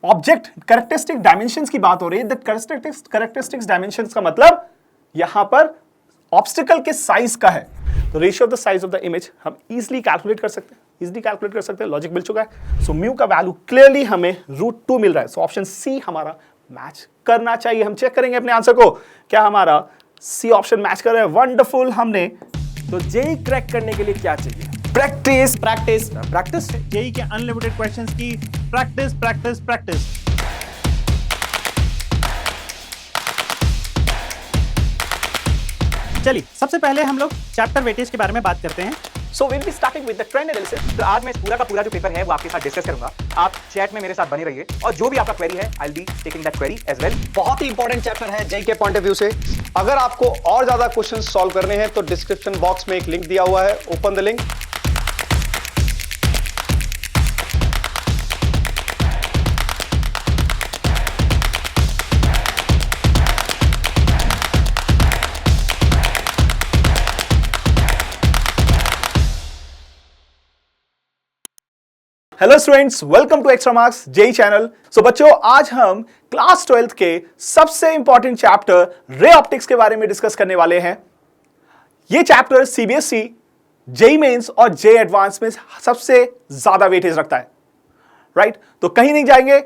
Object characteristic dimensions की बात हो रही है, दैट कैरेक्टरिस्टिक्स डायमेंशंस का मतलब यहां पर ऑब्स्टिकल के साइज का है। तो ratio of the size of the image हम इजीली कैलकुलेट कर सकते हैं, लॉजिक मिल चुका है। सो म्यू का वैल्यू क्लियरली हमें √2 मिल रहा है। सो ऑप्शन सी हमारा मैच करना चाहिए। हम चेक करेंगे अपने आंसर को, क्या हमारा सी ऑप्शन मैच कर रहा है। वंडरफुल। हमने तो जेई क्रैक करने के लिए क्या चाहिए? Practice practice. जेई के अनलिमिटेड क्वेश्चंस की प्रैक्टिस। चलिए सबसे पहले हम लोग चैप्टर वेटेज के बारे में बात करते हैं। So will be starting with the trend analysis. तो आज मैं पूरा का पूरा जो पेपर है वो आपके साथ डिस्कस करूंगा। आप चैट में मेरे साथ बने रहिए और जो भी आपका क्वेरी है I will be taking that query as well. बहुत ही इंपॉर्टेंट चैप्टर है जेई के पॉइंट ऑफ व्यू से। अगर आपको और ज्यादा क्वेश्चन सॉल्व करने हैं तो डिस्क्रिप्शन बॉक्स में एक लिंक दिया हुआ है, open the link. Hello students, welcome to extra marks JEE channel. So बच्चों, आज हम क्लास 12th के सबसे इंपॉर्टेंट चैप्टर रे ऑप्टिक्स के बारे में डिस्कस करने वाले हैं। ये चैप्टर सीबीएसई, जेई मेंस और जेई एडवांस में सबसे ज्यादा वेटेज रखता है, राइट? तो कहीं नहीं जाएंगे,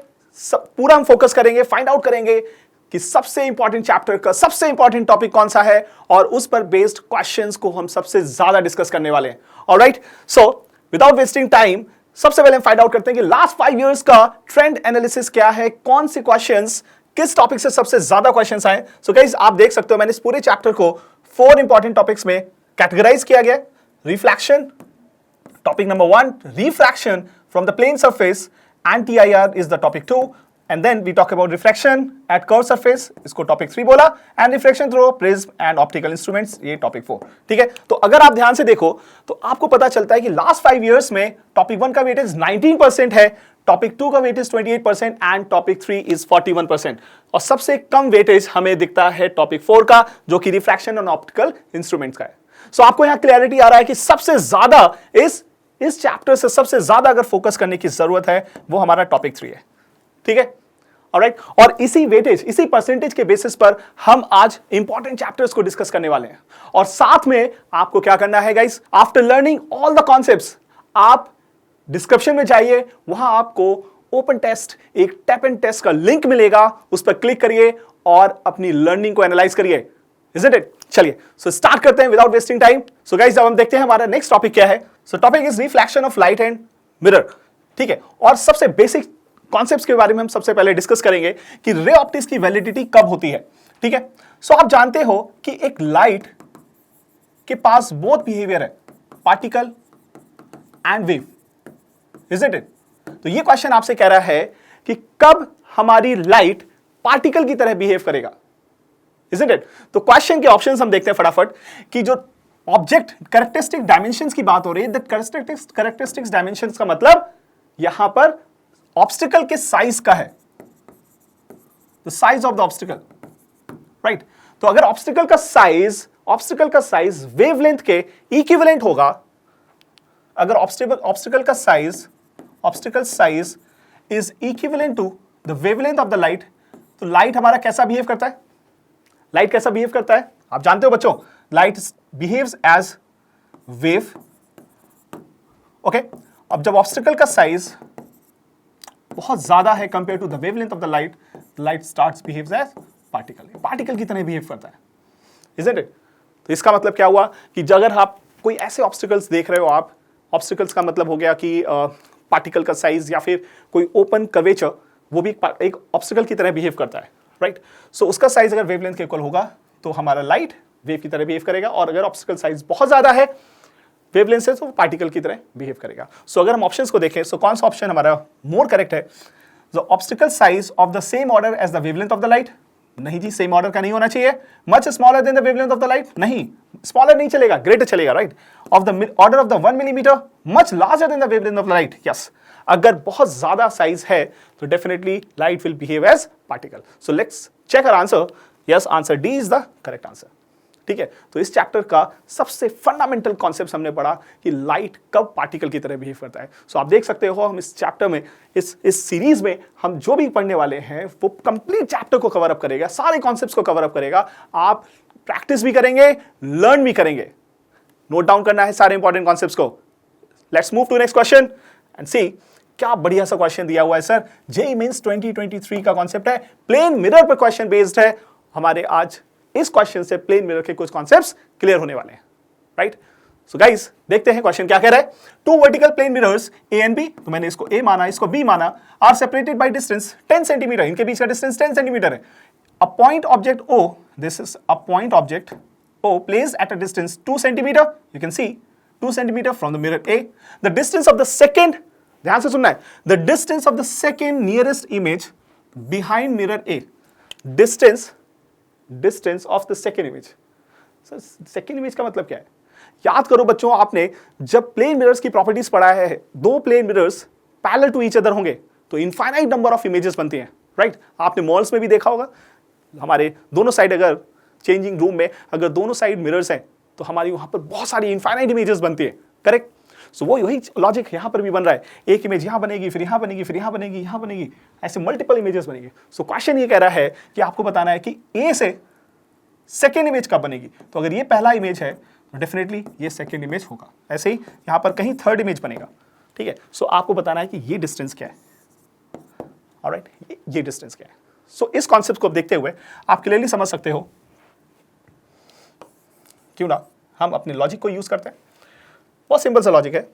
पूरा हम फोकस करेंगे, फाइंड आउट करेंगे कि सबसे इंपॉर्टेंट चैप्टर का सबसे इंपॉर्टेंट टॉपिक कौन सा है और उस पर बेस्ड क्वेश्चंस को हम सबसे ज्यादा डिस्कस करने वाले हैं। Alright, so without wasting time सबसे पहले हम फाइंड आउट करते हैं कि लास्ट 5 इयर्स का ट्रेंड एनालिसिस क्या है, कौन से क्वेश्चंस किस टॉपिक से सबसे ज्यादा क्वेश्चंस आए। सो गाइस, आप देख सकते हो मैंने इस पूरे चैप्टर को 4 इंपॉर्टेंट टॉपिक्स में कैटेगराइज किया गया। Reflection, topic number 1, refraction from the plane surface, and TIR is the topic 2, and then we talk about reflection at curve surface, इसको टॉपिक 3 बोला, and reflection through prism and optical instruments, ये topic 4। ठीक है, तो अगर आप ध्यान से देखो तो आपको पता चलता है कि लास्ट 5 इयर्स में टॉपिक 1 का वेटेज 19% है, टॉपिक 2 का वेटेज 28% एंड टॉपिक 3 इज 41%। और सबसे कम वेटेज हमें दिखता है टॉपिक 4 का, जो कि रिफ्रैक्शन और ऑप्टिकल इंस्ट्रूमेंट्स का है। सो आपको यहां क्लैरिटी आ रहा है कि सबसे ज्यादा इस चैप्टर से सबसे ज्यादा अगर फोकस करने की जरूरत है वो हमारा टॉपिक 3 है। ठीक है, ऑलराइट, और इसी वेटेज, इसी परसेंटेज के बेसिस पर हम आज इंपॉर्टेंट चैप्टर्स को डिस्कस करने वाले हैं। और साथ में आपको क्या करना है guys, after learning all the concepts, आप डिस्क्रिप्शन में जाइए, वहां आपको ओपन टेस्ट, एक टैप एंड टेस्ट का लिंक मिलेगा, उस पर क्लिक करिए और अपनी लर्निंग को एनालाइज करिए। Isn't it? चलिए, सो स्टार्ट करते हैं without wasting time. So guys, अब हम देखते हैं हमारा नेक्स्ट टॉपिक क्या है। सो topic is reflection of light and mirror. ठीक है, और सबसे बेसिक कॉन्सेप्ट्स के बारे में हम सबसे पहले डिस्कस करेंगे कि रे ऑप्टिक्स की वैलिडिटी कब होती है। ठीक है, सो आप जानते हो कि एक लाइट के पास बोथ बिहेवियर है, particle and wave, isn't it? तो ये क्वेश्चन आपसे कह रहा है कि कब हमारी लाइट पार्टिकल की तरह बिहेव करेगा, इजंट इट? तो क्वेश्चन के ऑप्शंस हम देखते हैं फटाफट कि जो ऑब्जेक्ट कैरेक्टरिस्टिक डायमेंशंस की बात हो रही है, दैट कैरेक्टरिस्टिक्स डायमेंशंस का मतलब यहां पर ऑब्स्टिकल के साइज का है, the size of the obstacle, right? तो अगर ऑब्स्टिकल का साइज वेवलेंथ के इक्विवेलेंट होगा, अगर obstacle size is equivalent to the wavelength of the light, तो लाइट हमारा कैसा बिहेव करता है? लाइट कैसा बिहेव करता है आप जानते हो बच्चों, light behaves as wave. Okay, अब जब ऑब्स्टिकल का साइज बहुत ज्यादा है compare to the wavelength of the light starts behaves as particle की तरह बिहेव करता है, इजंट इट? तो इसका मतलब क्या हुआ कि अगर आप कोई ऐसे ऑब्स्टिकल्स देख रहे हो, आप ऑब्स्टिकल्स का मतलब हो गया कि पार्टिकल का साइज या फिर कोई ओपन कर्वेचर, वो भी एक ऑब्स्टिकल की तरह बिहेव करता है, राइट? सो उसका साइज अगर वेवलेंथ के इक्वल होगा तो हमारा लाइट वेव की तरह बिहेव करेगा, और अगर ऑब्स्टिकल साइज बहुत ज्यादा है वेवलेंथ से तो पार्टिकल की तरह बिहेव करेगा। सो अगर हम ऑप्शंस को देखें, सो कौन सा ऑप्शन हमारा मोर करेक्ट है? The obstacle size of the same order as the wavelength of the light. नहीं जी, सेम ऑर्डर का नहीं होना चाहिए। Much smaller than the wavelength of the light, नहीं, स्मॉलर नहीं चलेगा, ग्रेटर चलेगा, right? Of the order of the 1 millimetre, much larger than the wavelength of the light, yes. अगर बहुत ज्यादा साइज है तो definitely light will behave as particle. So let's check our answer. Yes, answer D is the correct answer. ठीक है, तो इस chapter का सबसे फंडामेंटल कॉन्सेप्ट हमने पढ़ा कि लाइट कब पार्टिकल की तरह बिहेव करता है। सो आप देख सकते हो हम इस चैप्टर में, इस सीरीज में हम जो भी पढ़ने वाले हैं वो कंप्लीट चैप्टर को कवर अप करेगा, सारे कॉन्सेप्ट्स को कवर अप करेगा। आप प्रैक्टिस भी करेंगे, लर्न भी करेंगे। नोट डाउन करना है सारे इंपॉर्टेंट कॉन्सेप्ट्स को। Let's move to next question and see. क्या बढ़िया सा क्वेश्चन दिया हुआ है सर, जेईई मेंस 2023 का कॉन्सेप्ट है, प्लेन मिरर पर क्वेश्चन बेस्ड है। हमारे आज इस क्वेश्चन से प्लेन मिरर के कुछ कॉन्सेप्ट्स क्लियर होने वाले हैं, राइट। सो गाइस देखते हैं क्वेश्चन क्या कह रहा है। Two vertical plane mirrors A and B, तो मैंने इसको ए माना, इसको बी माना, are separated by distance 10 centimetre, इनके बीच का डिस्टेंस 10 सेंटीमीटर है। A point object O, this is a point object O placed at a distance 2 centimetre, you can see 2 centimetre from the mirror A. The distance of the second, ध्यान से सुनना है, the distance of the second nearest image behind mirror A, distance of the second image. Sir second image का मतलब क्या है? याद करो बच्चों, आपने जब प्लेन मिरर्स की प्रॉपर्टीज पढ़ा है, दो plane mirrors parallel to each other होंगे तो इनफाइनाइट नंबर ऑफ इमेजेस बनती हैं, राइट। आपने मॉल्स में भी देखा होगा, हमारे दोनों साइड अगर चेंजिंग रूम में अगर दोनों साइड मिरर्स हैं तो हमारी वहां पर बहुत सारी इनफाइनाइट इमेजेस बनती है, करेक्ट। सो वो यही लॉजिक यहां पर भी बन रहा है, एक इमेज यहां बनेगी, फिर यहां बनेगी, फिर यहां बनेगी, यहां बनेगी, ऐसे मल्टीपल इमेजेस बनेगी। सो क्वेश्चन ये कह रहा है कि आपको बताना है कि ए से सेकेंड इमेज कब बनेगी। तो अगर ये पहला इमेज है तो डेफिनेटली ये सेकेंड इमेज होगा, ऐसे ही यहां पर कहीं थर्ड इमेज बनेगा, ठीक है। सो आपको बताना है कि ये डिस्टेंस क्या है, ऑलराइट, ये डिस्टेंस क्या है। सो इस कॉन्सेप्ट को देखते हुए आप क्लियरली समझ सकते हो, क्यों ना हम अपने लॉजिक को यूज करते हैं। बहुत सिंपल सा लॉजिक है।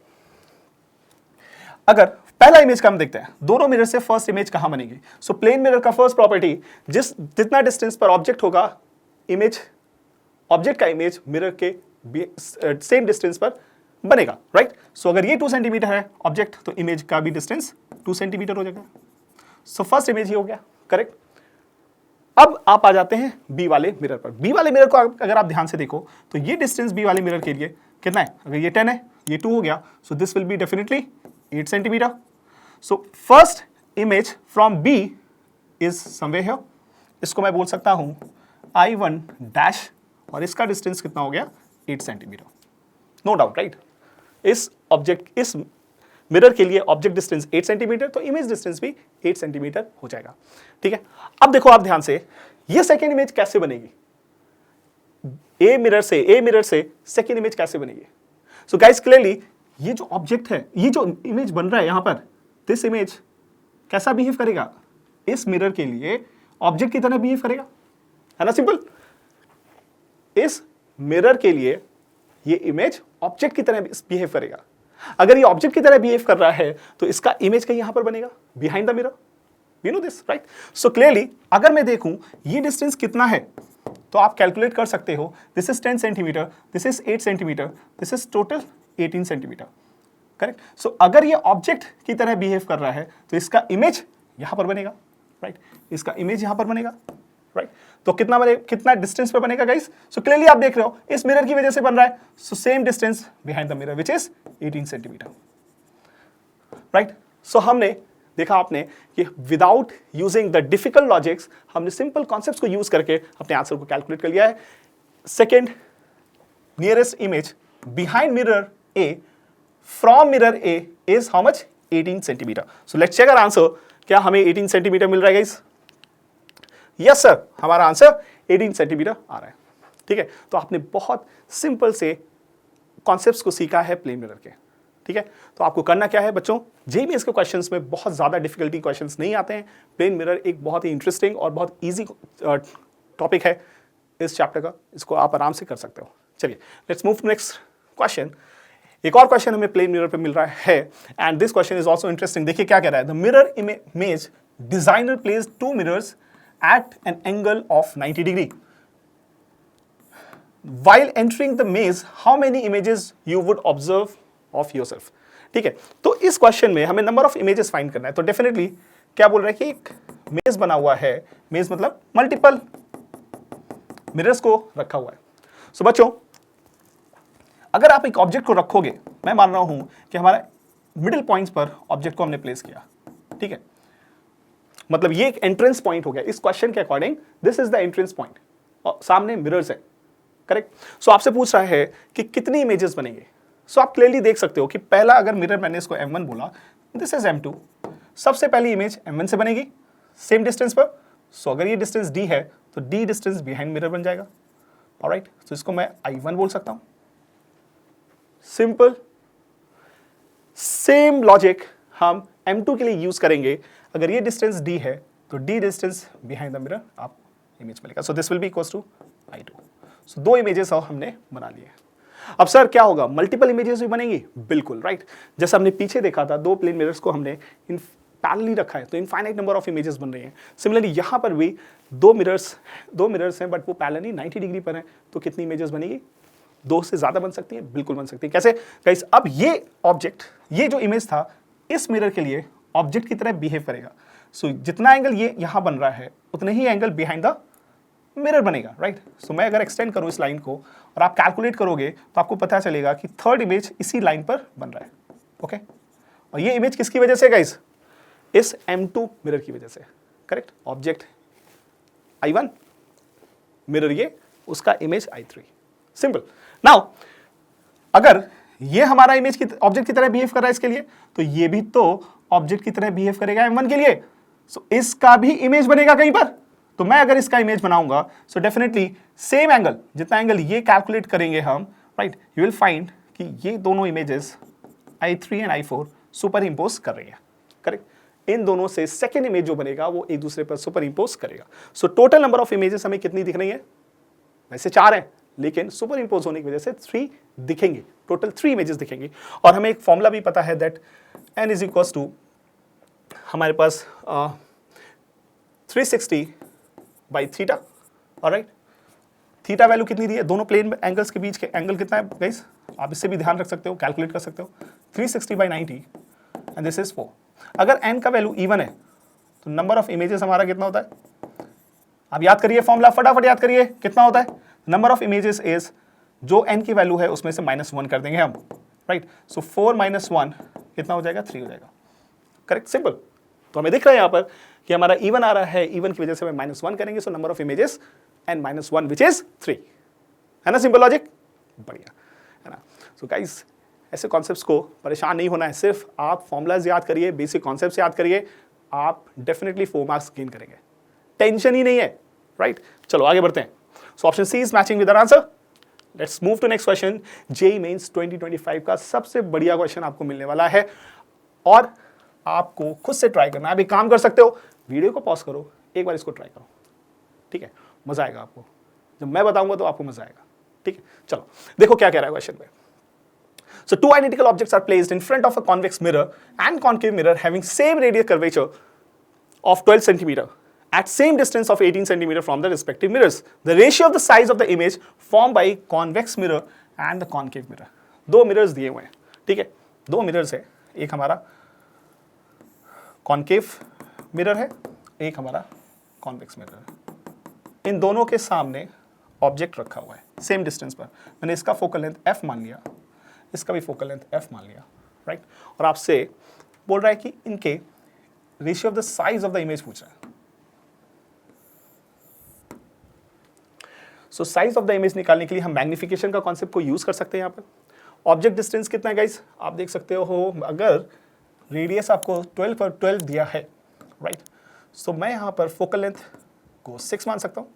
अगर पहला इमेज का हम देखते हैं, दोनों मिरर से फर्स्ट इमेज कहां बनेगी। सो प्लेन मिरर का फर्स्ट प्रॉपर्टी, जितना डिस्टेंस पर ऑब्जेक्ट होगा, इमेज ऑब्जेक्ट का इमेज मिरर के सेम डिस्टेंस पर बनेगा, राइट। सो अगर ये 2 सेंटीमीटर है ऑब्जेक्ट, तो इमेज का भी डिस्टेंस 2 सेंटीमीटर हो जाएगा। सो फर्स्ट इमेज ही हो गया, करेक्ट। अब आप आ जाते हैं बी वाले मिरर पर। बी वाले मिरर को अगर आप ध्यान से देखो तो ये डिस्टेंस बी वाले मिरर के लिए कितना है, अगर ये 10 है, ये 2 हो गया, so this will be definitely 8 centimetre. So first image from B is somewhere here, इसको मैं बोल सकता हूं I1 डैश, और इसका डिस्टेंस कितना हो गया, 8 सेंटीमीटर, नो डाउट, राइट। इस मिरर के लिए ऑब्जेक्ट डिस्टेंस 8 सेंटीमीटर, तो इमेज डिस्टेंस भी 8 सेंटीमीटर हो जाएगा, ठीक है। अब देखो आप ध्यान से, ये सेकेंड इमेज कैसे बनेगी, ए मिरर से सेकेंड इमेज कैसे बनेगी। सो गाइस क्लियरली ये जो ऑब्जेक्ट है, ये जो इमेज बन रहा है यहां पर, दिस इमेज कैसा बिहेव करेगा, इस मिरर के लिए ऑब्जेक्ट की तरह बिहेव करेगा, है ना, सिंपल। इस मिरर के लिए ये इमेज ऑब्जेक्ट की तरह बिहेव करेगा। अगर ये ऑब्जेक्ट की तरह बिहेव कर रहा है तो इसका इमेज कहीं यहां पर बनेगा, behind the mirror, we know this, right. So clearly अगर मैं देखूं ये डिस्टेंस कितना है, तो आप कैलकुलेट कर सकते हो, this is 10 centimetre, this is 8 centimetre, this is total 18 centimetre, correct. So अगर ये ऑब्जेक्ट की तरह बिहेव कर रहा है तो इसका इमेज यहां पर बनेगा, राइट, इसका इमेज यहां पर बनेगा, राइट। तो कितना डिस्टेंस पे बनेगा गाइस। सो क्लियरली आप देख रहे हो इस मिरर की वजह से बन रहा है, so same distance behind the mirror which is 18 centimetre, right. So हमने देखा आपने कि without using the difficult logics हमने सिंपल कॉन्सेप्ट्स को यूज करके अपने आंसर को कैलकुलेट कर लिया है। Second nearest image behind mirror A from mirror A is how much, 18 centimetre. So let's check our answer, क्या हमें 18 सेंटीमीटर मिल रहा है गाइस? यस सर, हमारा आंसर 18 सेंटीमीटर आ रहा है, ठीक है। तो आपने बहुत सिंपल से कॉन्सेप्ट्स को सीखा है प्लेन मिरर के, ठीक है। तो आपको करना क्या है बच्चों, जेईई मेंस के क्वेश्चंस में बहुत ज़्यादा डिफिकल्टी क्वेश्चंस नहीं आते हैं। प्लेन मिरर एक बहुत ही इंटरेस्टिंग और बहुत ईजी टॉपिक है इस चैप्टर का, इसको आप आराम से कर सकते हो। चलिए let's move to next question. एक और क्वेश्चन हमें प्लेन मिरर पे मिल रहा है and this question is also interesting. देखिए क्या कह रहा है, the mirror image designer place 2 mirrors at an angle of 90 degree. While entering the maze, how many images you would observe of yourself? ठीक है, तो इस क्वेश्चन में हमें नंबर ऑफ इमेजेस फाइंड करना है। तो डेफिनेटली क्या बोल रहा है कि एक मेज बना हुआ है, मेज मतलब मल्टीपल मिरर्स को रखा हुआ है। सो बच्चों अगर आप एक ऑब्जेक्ट को रखोगे, मैं मान रहा हूं कि हमारा मिडिल पॉइंट्स पर ऑब्जेक्ट को हमने प्लेस किया, ठीक है, मतलब ये एक एंट्रेंस पॉइंट हो गया इस क्वेश्चन के according, this is the entrance point और सामने मिरर्स है, करेक्ट। सो आपसे पूछ रहा है कि कितनी इमेजेस बनेंगे। सो आप क्लियरली देख सकते हो कि पहला अगर मिरर मैंने इसको M1 बोला, दिस इज M2, सबसे पहली इमेज M1 से बनेगी सेम डिस्टेंस पर। सो अगर ये डिस्टेंस D है तो D डिस्टेंस बिहाइंड मिरर बन जाएगा। ऑलराइट, तो इसको मैं I1 बोल सकता हूं। सिंपल। सेम लॉजिक हम M2 के लिए यूज करेंगे। अगर ये डिस्टेंस D है तो D distance behind the mirror आप इमेज मिलेगा। So this will be equals to I2। So दो इमेजेस हमने बना लिए। अब सर क्या होगा, मल्टीपल इमेजेस भी बनेंगी? बिल्कुल राइट। जैसे हमने पीछे देखा था, दो प्लेन मिरर्स को हमने इन पैरेलली रखा है तो इनफाइनाइट नंबर ऑफ इमेजेस बन रही हैं। सिमिलरली यहाँ पर भी दो मिरर्स हैं बट वो पैरेलली 90 डिग्री पर हैं, तो कितनी इमेजेस बनेगी? दो से ज्यादा बन सकती है, बिल्कुल बन सकती है। कैसे गाइस? अब ये ऑब्जेक्ट, ये जो इमेज था इस मिरर के लिए ऑब्जेक्ट की तरह बिहेव करेगा। सो जितना एंगल ये यहां बन रहा है उतने ही एंगल बिहाइंड द मिरर बनेगा, राइट। सो मैं अगर एक्सटेंड करूं इस लाइन को और आप कैलकुलेट करोगे तो आपको पता चलेगा कि थर्ड इमेज इसी लाइन पर बन रहा है। ओके, और ये इमेज किसकी वजह से गाइस? इस M2 मिरर की वजह से, करेक्ट। ऑब्जेक्ट I1, मिरर ये, उसका इमेज I3। सिंपल। नाउ अगर ये हमारा इमेज की ऑब्जेक्ट की तरह बिहेव कर रहा है इसके लिए, तो ये भी तो ऑब्जेक्ट की तरह बिहेव करेगा M1 के लिए। सो इसका भी इमेज बनेगा कहीं पर। तो मैं अगर इसका इमेज बनाऊंगा सो डेफिनेटली सेम एंगल, जितना एंगल ये कैलकुलेट करेंगे हम, राइट, यू विल फाइंड कि ये दोनों images I3 and I4 super impose कर रही है, करेक्ट। इन दोनों से सेकेंड इमेज जो बनेगा वो एक दूसरे पर सुपर इंपोज करेगा। So total number of images हमें कितनी दिख रही है? वैसे 4 हैं, लेकिन सुपर इंपोज होने की वजह से 3 दिखेंगे। टोटल 3 इमेजेस दिखेंगी। और हमें एक फॉर्मूला भी पता है that n is equals to, हमारे पास 360 by theta. Alright, theta value कितनी दी है? दोनों प्लेन एंगल्स के बीच के एंगल कितना है गाइस? आप इससे भी ध्यान रख सकते हो, कैलकुलेट कर सकते हो। 360 बाई 90 एंड दिस इज 4। अगर n का वैल्यू इवन है तो नंबर ऑफ इमेजेस हमारा कितना होता है? आप याद करिए फॉर्मूला, फटाफट याद करिए, कितना होता है? नंबर ऑफ इमेजेस इज, जो n की वैल्यू है उसमें से -1 कर देंगे हम, राइट। सो 4 - 1 कितना हो जाएगा? 3 हो जाएगा, करेक्ट, सिंपल। तो हमें दिख रहा है यहाँ पर कि हमारा इवन आ रहा है, इवन की वजह से हमें -1 करेंगे, so number of images n - 1 which is 3, है ना? सिंपल लॉजिक, बढ़िया, है ना? सो गाइस, ऐसे कॉन्सेप्ट्स को परेशान नहीं होना है, सिर्फ आप फॉर्मूलाज याद करिए, बेसिक कॉन्सेप्ट्स याद करिए, आप डेफिनेटली 4 मार्क्स गेन करेंगे, टेंशन ही नहीं है, राइट। चलो आगे बढ़ते हैं। So option C is matching with our answer. Let's move to next question. JEE mains 2025 का सबसे बढ़िया क्वेश्चन आपको मिलने वाला है और आपको खुद से ट्राई करना है। आप एक काम कर सकते हो, वीडियो को पॉज करो, एक बार इसको ट्राई करो, ठीक है? मजा आएगा आपको, जब मैं बताऊंगा तो आपको मजा आएगा, ठीक है? चलो देखो क्या कह रहा है क्वेश्चन में। So two identical objects are placed in front of a convex mirror and concave mirror having same radial curvature of 12 cm at same distance of 18 cm from the respective mirrors. The ratio of the size of the image formed by convex mirror and the concave mirror. दो mirrors दिए हुए हैं, ठीक है? दो mirrors है, एक हमारा कॉन्केव मिरर है, एक हमारा कॉन्वेक्स मिरर है। इन दोनों के सामने ऑब्जेक्ट रखा हुआ है सेम डिस्टेंस पर। मैंने इसका फोकल लेंथ f मान लिया, इसका भी फोकल लेंथ f मान लिया, राइट। और आपसे बोल रहा है कि इनके ratio of the size of the image पूछ रहा है। सो साइज ऑफ द इमेज निकालने के लिए हम मैग्निफिकेशन का कॉन्सेप्ट को यूज कर सकते हैं। यहाँ पर ऑब्जेक्ट डिस्टेंस कितना है गाइस? आप देख सकते हो, अगर रेडियस आपको 12 पर 12 दिया है, राइट, सो मैं यहाँ पर फोकल लेंथ को 6 मान सकता हूँ,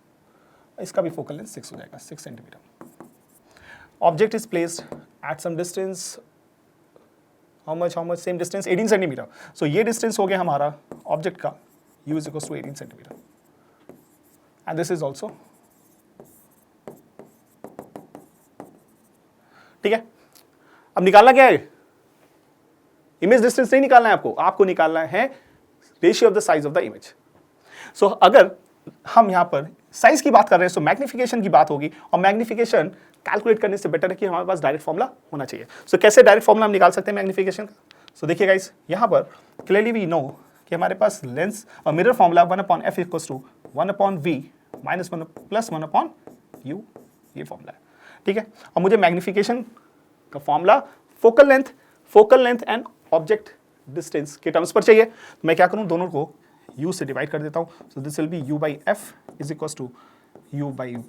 इसका भी फोकल लेंथ 6 हो जाएगा, 6 centimetre. Object is placed at some distance, how much same distance 18 centimetre. So ये डिस्टेंस हो गया हमारा ऑब्जेक्ट का, u is equals to 18 centimetre and this is also, ठीक है? अब निकालना क्या है? इमेज डिस्टेंस नहीं निकालना है आपको, आपको निकालना है ratio of the size of the image. So अगर हम यहां पर साइज की बात कर रहे हैं, सो मैग्निफिकेशन की बात होगी, और मैग्निफिकेशन कैलकुलेट करने से बेटर है कि हमारे पास डायरेक्ट फॉर्मूला होना चाहिए। सो कैसे डायरेक्ट फॉर्मूला हम निकाल सकते हैं मैग्निफिकेशन का? सो देखिए गाइस, यहां पर क्लियरली वी नो कि हमारे पास लेंस और mirror formula 1/f equals to 1/v minus 1 plus 1/u, ये फॉर्मूला है, ठीक है? और मुझे मैग्निफिकेशन का formula focal length and object distance के टर्म्स पर चाहिए। तो मैं क्या करूं, दोनों को u से डिवाइड कर देता हूं। So this will be u/f is equals to u/v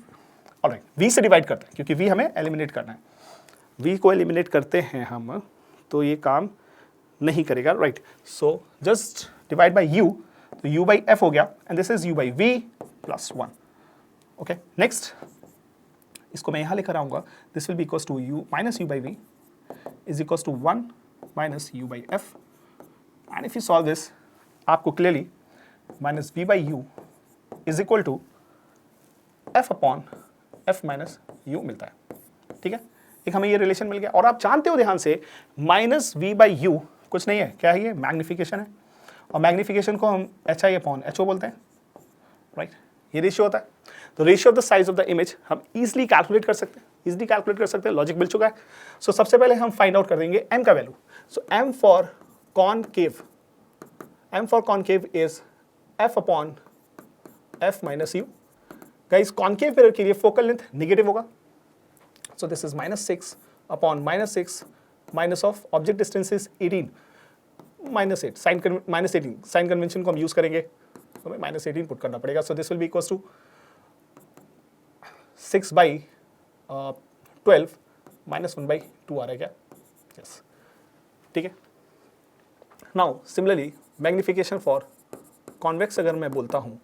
alright, v से डिवाइड करते हैं क्योंकि v हमें एलिमिनेट करना है। v को एलिमिनेट करते हैं हम तो ये काम नहीं करेगा, right. So just divide by u, तो u बाई f हो गया and this is u by v plus 1। Okay, next इसको मैं यहाँ लेकर आऊँगा, this will be equals to u minus u by v is equals to 1 minus u by f and if you solve this आपको clearly minus v by u is equal to f upon f minus u मिलता है। ठीक है, एक हमें ये relation मिल गया। और आप जानते हो ध्यान से माइनस v बाई u कुछ नहीं है, क्या है ये, मैग्निफिकेशन है। और मैग्निफिकेशन को हम H I upon H O बोलते हैं, राइट। ये रेशियो होता है। तो ratio of the size of the image हम इजीली कैलकुलेट कर सकते हैं, लॉजिक मिल चुका है। सो सबसे पहले हम फाइंड आउट कर देंगे m का value. So m for concave is f upon f minus u। Guys concave mirror के लिए फोकल लेंथ नेगेटिव होगा, so this is -6 upon -6 minus of object distance is 18 -8 sign convention को हम use करेंगे, तो हमें -18 पुट करना पड़ेगा। So this will be equals to 6 by 12 minus 1 by 2 आ रहा है क्या, यस, ठीक है। Now similarly magnification for convex अगर मैं बोलता हूँ,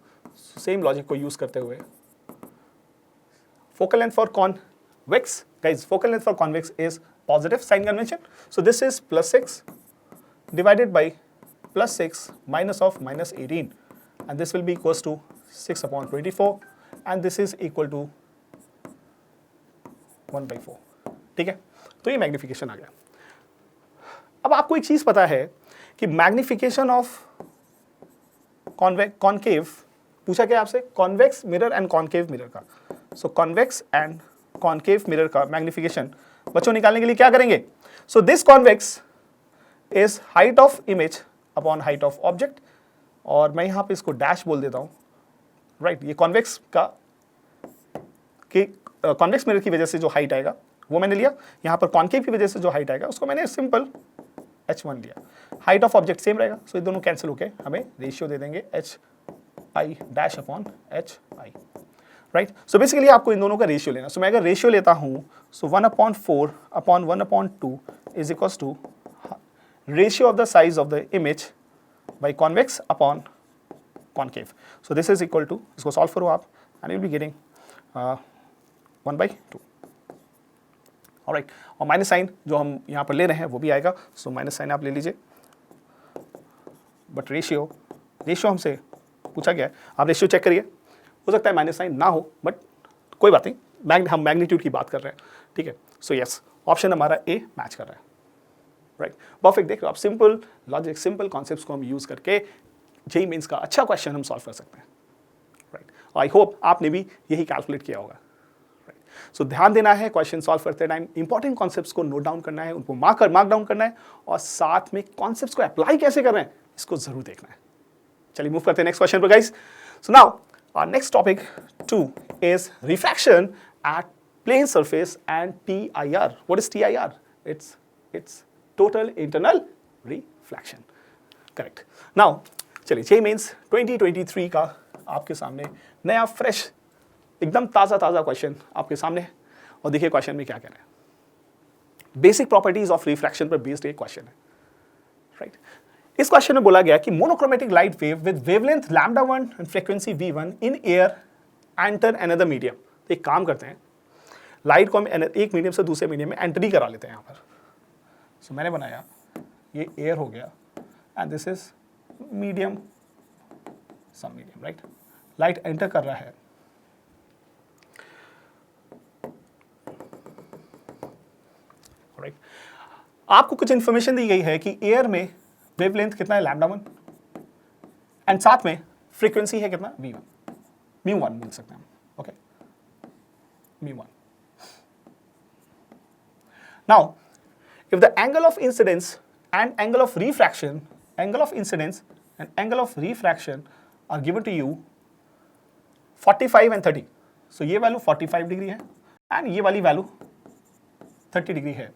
सेम लॉजिक को यूज करते हुए focal length for convex, guys, focal length for convex is positive sign convention. So this is plus 6 divided by plus 6 minus of minus 18 and this will be equals to 6 upon 24 and this is equal to 1 by 4। ठीक है, तो ये magnification आ गया। अब आपको एक चीज पता है कि मैग्निफिकेशन ऑफ कॉनकेव पूछा क्या आपसे, convex mirror and concave mirror का। सो कॉन्वेक्स एंड कॉनकेव मिरर का मैग्निफिकेशन बच्चों निकालने के लिए क्या करेंगे, so this convex is height of image upon height of object, और मैं यहाँ पे इसको डैश बोल देता हूँ, राइट। ये कॉन्वेक्स का कि कॉन्वेक्स मिरर की वजह से जो हाइट आएगा वो मैंने लिया, यहाँ पर कॉनकेव की वजह से जो हाइट आएगा उसको मैंने सिंपल h1 लिया। हाइट ऑफ ऑब्जेक्ट सेम रहेगा, सो ये दोनों कैंसिल होके हमें रेशियो दे देंगे hi dash upon hi, right. So basically आपको इन दोनों का रेशियो लेना। सो मैं अगर रेशियो लेता हूँ, सो 1/4 upon 1/2 is equals two ratio of the size of the image by convex upon concave. So this is equal to, इसको सॉल्व करो आप and will be getting 1/2, alright. और माइनस साइन जो हम यहाँ पर ले रहे हैं वो भी आएगा, सो माइनस साइन आप ले लीजिए। बट रेशियो हमसे पूछा गया है, आप रेशियो चेक करिए, हो सकता है माइनस साइन ना हो बट कोई बात नहीं, हम मैग्नीट्यूड की बात कर रहे हैं, ठीक है। सो यस, ऑप्शन हमारा ए मैच कर रहा है, राइट। परफेक्ट, देख रहे हो आप, सिंपल लॉजिक, सिंपल कॉन्सेप्ट्स को हम यूज करके जेईई मेंस का अच्छा क्वेश्चन हम सॉल्व कर सकते हैं, राइट। आई होप आपने भी यही कैलकुलेट किया होगा, राइट। सो ध्यान देना है, क्वेश्चन सॉल्व करते टाइम इंपॉर्टेंट कॉन्सेप्ट्स को नोट डाउन करना है, उनको मार्क डाउन करना है, और साथ में कॉन्सेप्ट्स को अप्लाई कैसे कर रहे हैं इसको जरूर देखना है। चलिए मूव करते हैं नेक्स्ट क्वेश्चन पर guys. So now our next topic 2 is refraction at plane surface and TIR. What is TIR? It's total internal reflection. Correct. Now चलिए जेईई मेंस 2023 का आपके सामने नया फ्रेश एकदम ताज़ा क्वेश्चन आपके सामने है, और देखिए क्वेश्चन में क्या कह रहे हैं। बेसिक प्रॉपर्टीज ऑफ रिफ्रैक्शन पर बेस्ड एक क्वेश्चन है, राइट। इस क्वेश्चन में बोला गया कि monochromatic light wave with wavelength λ1 and frequency v1 in air enter another medium. तो एक काम करते हैं, लाइट को हम एक मीडियम से दूसरे मीडियम में एंट्री करा लेते हैं यहाँ पर। सो मैंने बनाया, ये एयर हो गया and this is medium, some medium, right. Light enter कर रहा है, राइट। आपको कुछ इंफॉर्मेशन दी गई है कि एयर में वेवलेंथ कितना है λ1 एंड साथ में फ्रीक्वेंसी है कितना v1, μ1 बोल सकते हैं, okay, μ1। Now if the angle of incidence and angle of refraction are given to you 45 and 30, so ये वैल्यू 45 डिग्री है एंड ये वाली वैल्यू 30 डिग्री है,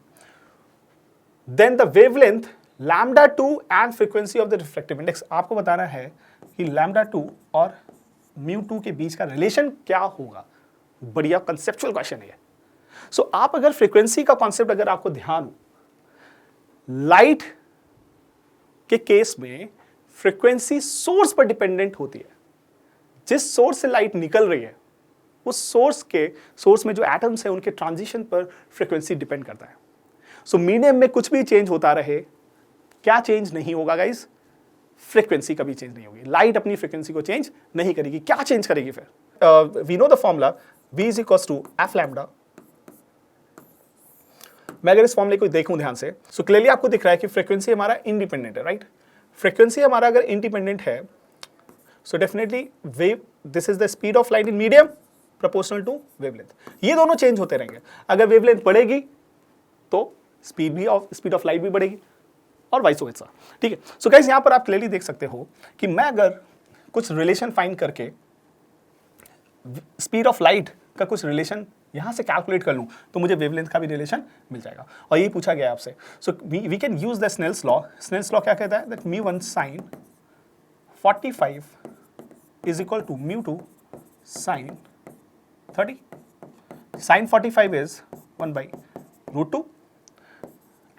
then the wavelength λ2 and frequency of the reflective index. आपको बताना है कि λ2 और μ2 के बीच का रिलेशन क्या होगा, बढ़िया कंसेप्चुअल क्वेश्चन है। सो आप अगर फ्रीक्वेंसी का कॉन्सेप्ट अगर आपको ध्यान हो, लाइट के केस में फ्रीक्वेंसी सोर्स पर डिपेंडेंट होती है। जिस सोर्स से लाइट निकल रही है उस सोर्स में जो एटम्स है उनके ट्रांजिशन पर फ्रीक्वेंसी डिपेंड करता है। सो मीडियम में कुछ भी चेंज होता रहे, क्या चेंज नहीं होगा गाइस? फ्रीक्वेंसी कभी चेंज नहीं होगी। लाइट अपनी फ्रीक्वेंसी को चेंज नहीं करेगी। क्या चेंज करेगी फिर? We know the formula V is equal to F lambda. मैं अगर इस फॉर्मूले को देखूं ध्यान से, सो क्लियरली आपको दिख रहा है कि फ्रीक्वेंसी हमारा इंडिपेंडेंट है, राइट? फ्रीक्वेंसी हमारा अगर इंडिपेंडेंट है, so definitely wave, this is the speed of light in medium proportional to wavelength. ये दोनों चेंज होते रहेंगे। अगर वेवलेंथ बढ़ेगी तो स्पीड ऑफ लाइट भी बढ़ेगी और वाइस वर्सा, ठीक है? सो गाइस यहां पर आप क्लियरली देख सकते हो कि मैं अगर कुछ रिलेशन फाइंड करके स्पीड ऑफ लाइट का कुछ रिलेशन यहां से कैलकुलेट कर लूं तो मुझे वेवलेंथ का भी रिलेशन मिल जाएगा। और यही पूछा गया आपसे। So we can use the Snell's law. Snell's law क्या कहता है? That μ1 sin 45 is equal to μ2 sin 30। sin 45 is 1/√2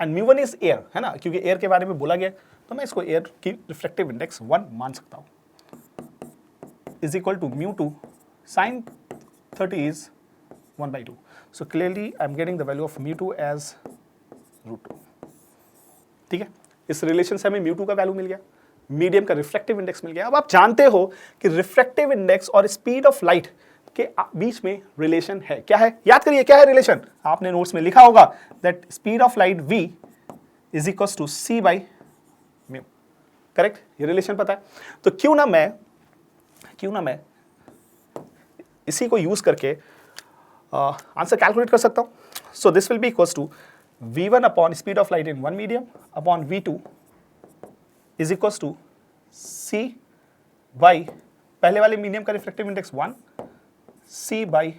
and μ1 is air, है ना? क्योंकि एयर के बारे में बोला गया तो मैं इसको एयर की रिफ्लेक्टिव इंडेक्स 1 मान सकता हूं। Is equal to μ2 sin 30 is 1/2. So clearly I'm getting the value of μ2 as √2. ठीक है? इस रिलेशन से हमें μ2 का वैल्यू मिल गया, मीडियम का रिफ्रैक्टिव इंडेक्स मिल गया। अब आप जानते हो कि रिफ्रैक्टिव इंडेक्स और स्पीड ऑफ लाइट के बीच में रिलेशन है। क्या है? याद करिए क्या है रिलेशन? आपने नोट्स में लिखा होगा that speed of light v is equal to c/μ। Correct? ये रिलेशन पता है। तो क्यों ना मैं इसी को यूज करके आंसर कैलकुलेट कर सकता हूं। So this will be equals to v1 upon speed of light in one medium upon v2 is equals to c by पहले वाले मीडियम का रिफ्लेक्टिव इंडेक्स 1 c बाई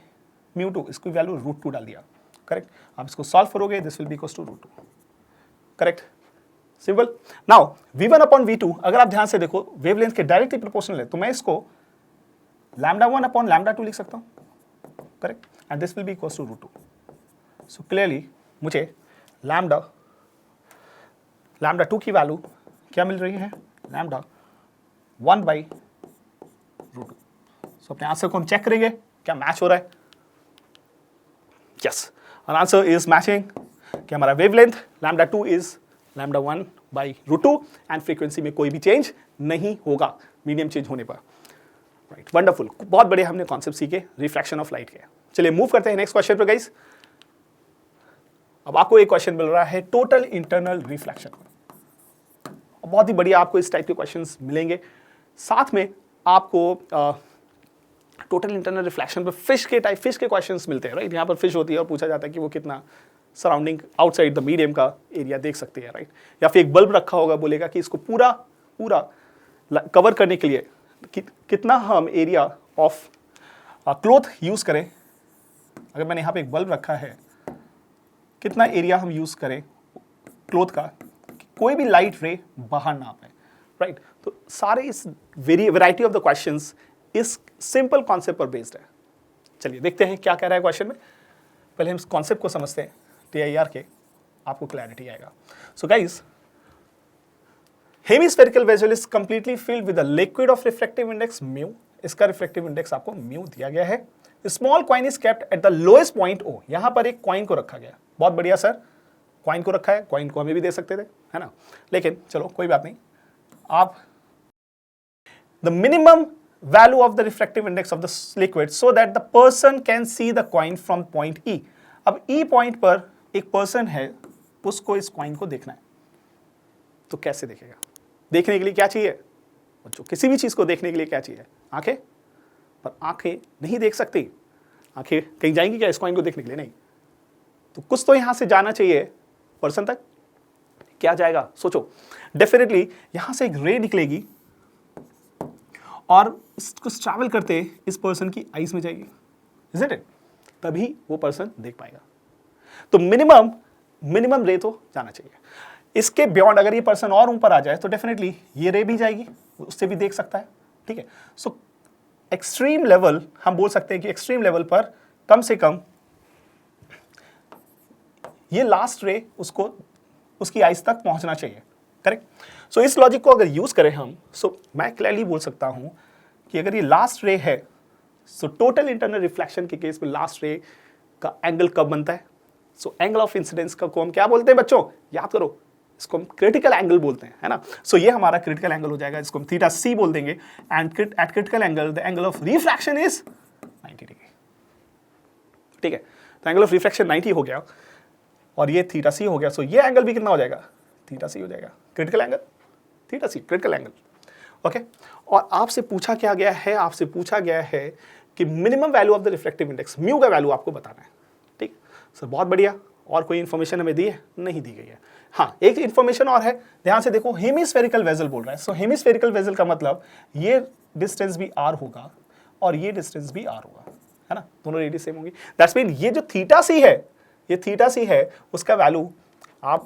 μ2, इसकी वैल्यू √2 डाल दिया। करेक्ट? आप इसको सॉल्व करोगे, this will be equals to √2। Correct? Simple. Now v1 upon v2 अगर आप ध्यान से देखो वेवलेंथ के डायरेक्टली प्रोपोर्शनल है, तो मैं इसको λ1 अपॉन λ2 लिख सकता हूं। Correct? And this will be equals to √2। So clearly मुझे λ2 की वैल्यू क्या मिल रही है? λ1/√2। सो अपने आंसर को हम चेक करेंगे क्या मैच हो रहा है। Yes, our answer is matching कि हमारा वेवलेंथ λ2 इज λ1/√2 एंड फ्रीक्वेंसी में कोई भी चेंज नहीं होगा मीडियम चेंज होने पर। राइट, वंडरफुल, बहुत बड़े हमने कॉन्सेप्ट सीखे रिफ्रैक्शन ऑफ लाइट के। चलिए मूव करते हैं नेक्स्ट क्वेश्चन पर गाइस। अब आपको एक क्वेश्चन मिल रहा है टोटल इंटरनल रिफ्लेक्शन। बहुत ही बढ़िया आपको इस टाइप के क्वेश्चंस मिलेंगे। साथ में आपको टोटल इंटरनल रिफ्लेक्शन पर फिश के क्वेश्चंस मिलते हैं। राइट, यहाँ पर फिश होती है और पूछा जाता है कि वो कितना सराउंडिंग आउटसाइड द मीडियम का एरिया देख सकती है। राइट, या फिर एक बल्ब रखा होगा, बोलेगा कि इसको पूरा कवर करने के लिए कितना हम एरिया ऑफ क्लॉथ यूज करें। अगर मैंने यहाँ पे एक बल्ब रखा है, कितना एरिया हम यूज करें क्लॉथ का, कोई भी लाइट रे बाहर ना आए। राइट, तो सारे इस वेराइटी ऑफ द क्वेश्चंस इस सिंपल कॉन्सेप्ट पर बेस्ड है। चलिए देखते हैं क्या कह रहा है क्वेश्चन में। पहले हम इस कॉन्सेप्ट को समझते हैं, TIR के, आपको क्लैरिटी आएगा। So guys, hemispherical vessel is completely filled with a liquid of refractive index mu. इसका रिफ्रैक्टिव इंडेक्स आपको म्यू दिया गया है। Small coin is kept at the lowest point O। यहां पर एक कॉइन को रखा गया। बहुत बढ़िया सर, कॉइन को रखा है, कॉइन को हमें भी दे सकते थे, है ना? लेकिन चलो कोई बात नहीं। आप the minimum value of the refractive index of the liquid so that the person can see the coin from point E। अब E पॉइंट पर एक पर्सन है, उसको इस कॉइन को देखना है, तो कैसे देखेगा? देखने के लिए क्या चाहिए बच्चों? किसी भी चीज को देखने के लिए क्या चाहिए? आंखें। पर आंखें नहीं देख सकती। आंखें कहीं जाएंगी क्या इस कॉइन को देखने के लिए? नहीं। तो कुछ तो यहां से जाना चाहिए पर्सन तक। क्या जाएगा सोचो। डेफिनेटली यहां से एक रे निकलेगी और इसको ट्रैवल करते इस पर्सन की आईज में जाएगी, इज़न्ट इट? तभी वो पर्सन देख पाएगा। तो मिनिमम रे तो जाना चाहिए। इसके बियॉन्ड अगर ये पर्सन और ऊपर आ जाए तो डेफिनेटली ये रे भी जाएगी, उससे भी देख सकता है। ठीक है, सो एक्सट्रीम लेवल हम बोल सकते हैं कि एक्सट्रीम लेवल पर कम से कम ये लास्ट रे उसको उसकी आइस तक पहुंचना चाहिए, करेक्ट। सो इस लॉजिक को अगर यूज करें हम, सो मैं क्लियरली बोल सकता हूं कि अगर ये लास्ट रे है, सो टोटल इंटरनल रिफ्लेक्शन के केस में लास्ट रे का एंगल कब बनता है? सो एंगल ऑफ इंसिडेंस को हम क्या बोलते हैं बच्चों? याद करो, इसको हम क्रिटिकल एंगल बोलते हैं, है ना। सो ये हमारा क्रिटिकल एंगल हो जाएगा, इसको हम थीटा सी बोल देंगे। And eight critical angle the angle of refraction is 90 degree, ठीक है। तो एंगल ऑफ रिफ्रैक्शन 90 हो गया और ये थीटा सी हो गया। सो ये एंगल भी कितना हो जाएगा? थीटा सी हो जाएगा, क्रिटिकल एंगल थीटा सी, क्रिटिकल एंगल, ओके। और आपसे पूछा क्या गया है? आपसे पूछा गया है कि minimum value of the reflective index, mu का वैल्यू आपको बताना है, ठीक। सर बहुत बढ़िया। और कोई इन्फॉर्मेशन हमें दी है? नहीं दी गई है। हाँ, एक इन्फॉर्मेशन और है, ध्यान से देखो, हेमिस्फेरिकल वेसल बोल रहा है। सो हेमिस्फेरिकल वेसल का मतलब ये डिस्टेंस भी आर होगा और ये डिस्टेंस भी आर होगा, है ना, दोनों रेडियस सेम होंगी। दैट्स मीन ये जो थीटा सी है, ये थीटा सी है, उसका वैल्यू आप